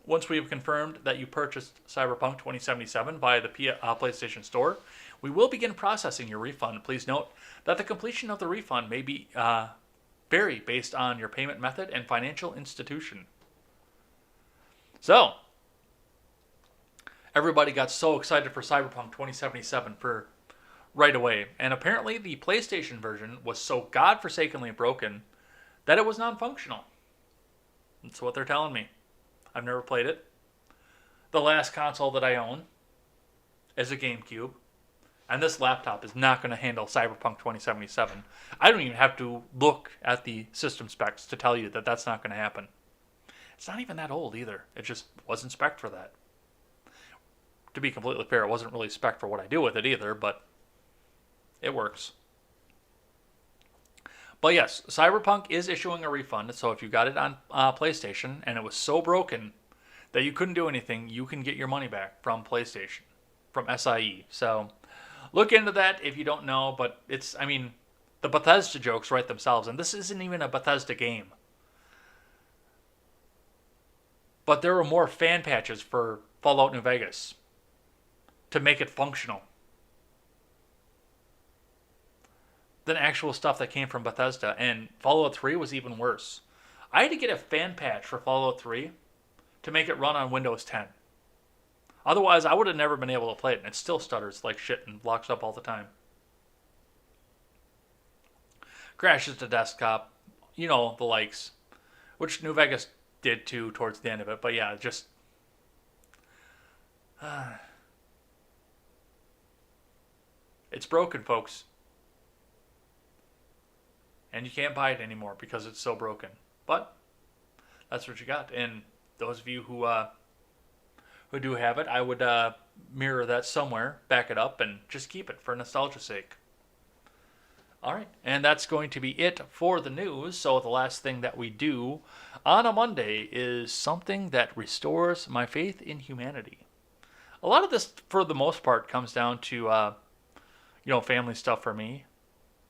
Once we have confirmed that you purchased Cyberpunk 2077 via the PlayStation Store, we will begin processing your refund. Please note that the completion of the refund may be vary based on your payment method and financial institution. So, everybody got so excited for Cyberpunk 2077 for right away, and apparently the PlayStation version was so godforsakenly broken that it was non-functional. That's what they're telling me. I've never played it. The last console that I own is a GameCube. And this laptop is not going to handle Cyberpunk 2077. I don't even have to look at the system specs to tell you that that's not going to happen. It's not even that old either. It just wasn't spec'd for that. To be completely fair, it wasn't really spec'd for what I do with it either, but it works. But yes, Cyberpunk is issuing a refund, so if you got it on PlayStation and it was so broken that you couldn't do anything, you can get your money back from PlayStation, from SIE. So look into that if you don't know, but the Bethesda jokes write themselves, and this isn't even a Bethesda game. But there were more fan patches for Fallout New Vegas to make it functional than actual stuff that came from Bethesda, and Fallout 3 was even worse. I had to get a fan patch for Fallout 3 to make it run on Windows 10. Otherwise, I would have never been able to play it, and it still stutters like shit and locks up all the time. crashes the desktop, the likes, which New Vegas did too towards the end of it. But yeah, just it's broken, folks, and you can't buy it anymore because it's so broken. But that's what you got. And those of you who do have it, I would mirror that somewhere, back it up, and just keep it for nostalgia's sake. All right, and that's going to be it for the news. So the last thing that we do on a Monday is something that restores my faith in humanity. A lot of this, for the most part, comes down to family stuff for me,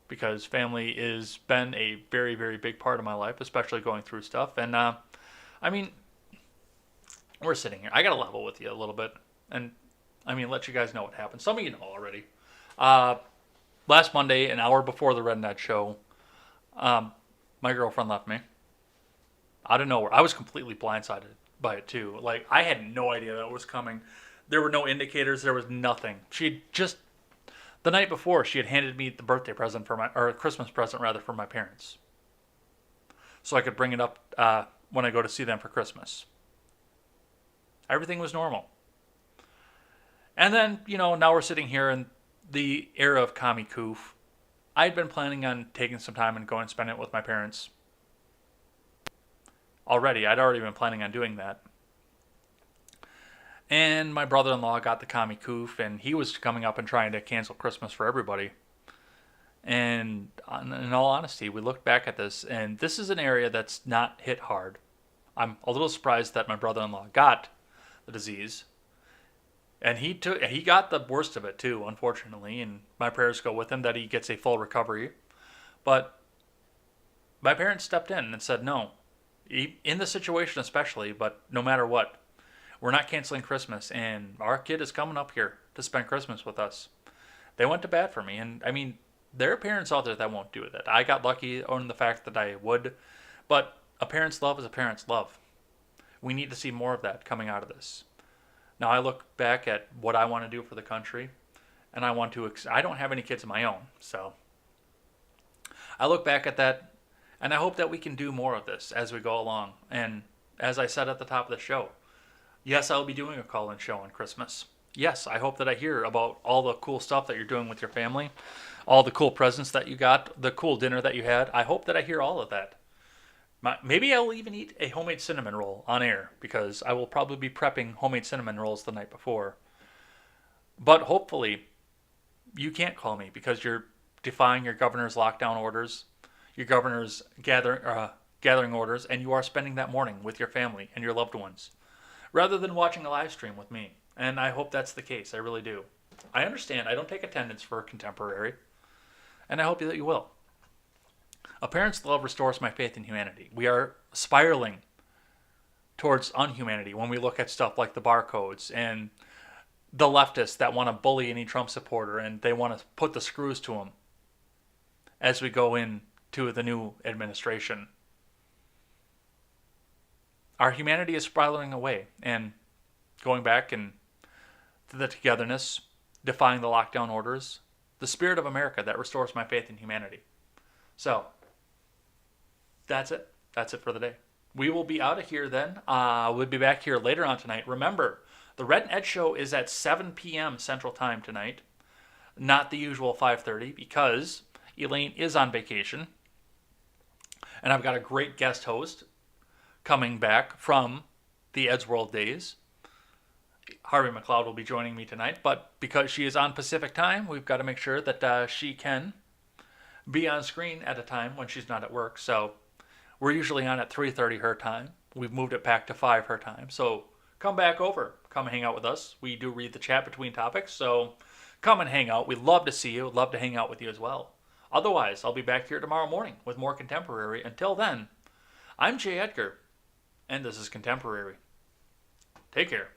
because family has been a very, very big part of my life, especially going through stuff. And we're sitting here. I got to level with you a little bit, and let you guys know what happened. Some of you know already. Last Monday, an hour before the Red Net show, my girlfriend left me out of nowhere. I was completely blindsided by it too. Like, I had no idea that was coming. There were no indicators. There was nothing. She just, the night before, she had handed me the birthday present or Christmas present rather, for my parents, so I could bring it up when I go to see them for Christmas. Everything was normal. And then, now we're sitting here in the era of commie coof. I'd been planning on taking some time and going and spending it with my parents already. I'd already been planning on doing that. And my brother-in-law got the commie coof, and he was coming up and trying to cancel Christmas for everybody. And in all honesty, we looked back at this, and this is an area that's not hit hard. I'm a little surprised that my brother-in-law got the disease. And he got the worst of it too, unfortunately, and my prayers go with him that he gets a full recovery. But my parents stepped in and said no, in the situation especially, but no matter what, we're not canceling Christmas, and our kid is coming up here to spend Christmas with us. They went to bat for me, and there are parents out there that won't do that. I got lucky on the fact that I would, but a parent's love is a parent's love. We need to see more of that coming out of this. Now, I look back at what I want to do for the country, and I don't have any kids of my own, so I look back at that, and I hope that we can do more of this as we go along. And as I said at the top of the show, yes, I'll be doing a call-in show on Christmas. Yes, I hope that I hear about all the cool stuff that you're doing with your family, all the cool presents that you got, the cool dinner that you had. I hope that I hear all of that. Maybe I'll even eat a homemade cinnamon roll on air, because I will probably be prepping homemade cinnamon rolls the night before. But hopefully, you can't call me because you're defying your governor's lockdown orders, your governor's gathering orders, and you are spending that morning with your family and your loved ones, rather than watching a live stream with me. And I hope that's the case. I really do. I understand I don't take attendance for contemporary, and I hope that you will. A parent's love restores my faith in humanity. We are spiraling towards unhumanity when we look at stuff like the barcodes and the leftists that want to bully any Trump supporter, and they want to put the screws to them as we go into the new administration. Our humanity is spiraling away, and going back and to the togetherness, defying the lockdown orders, the spirit of America that restores my faith in humanity. So, that's it. That's it for the day. We will be out of here then. We'll be back here later on tonight. Remember, the Red and Ed show is at 7 p.m. Central Time tonight. Not the usual 5:30, because Elaine is on vacation. And I've got a great guest host coming back from the Ed's World days. Harvey McLeod will be joining me tonight, but because she is on Pacific Time, we've got to make sure that she can be on screen at a time when she's not at work. So we're usually on at 3:30 her time. We've moved it back to 5 her time. So come back over. Come hang out with us. We do read the chat between topics, so come and hang out. We'd love to see you. We'd love to hang out with you as well. Otherwise, I'll be back here tomorrow morning with more Contemporary. Until then, I'm Jay Edgar, and this is Contemporary. Take care.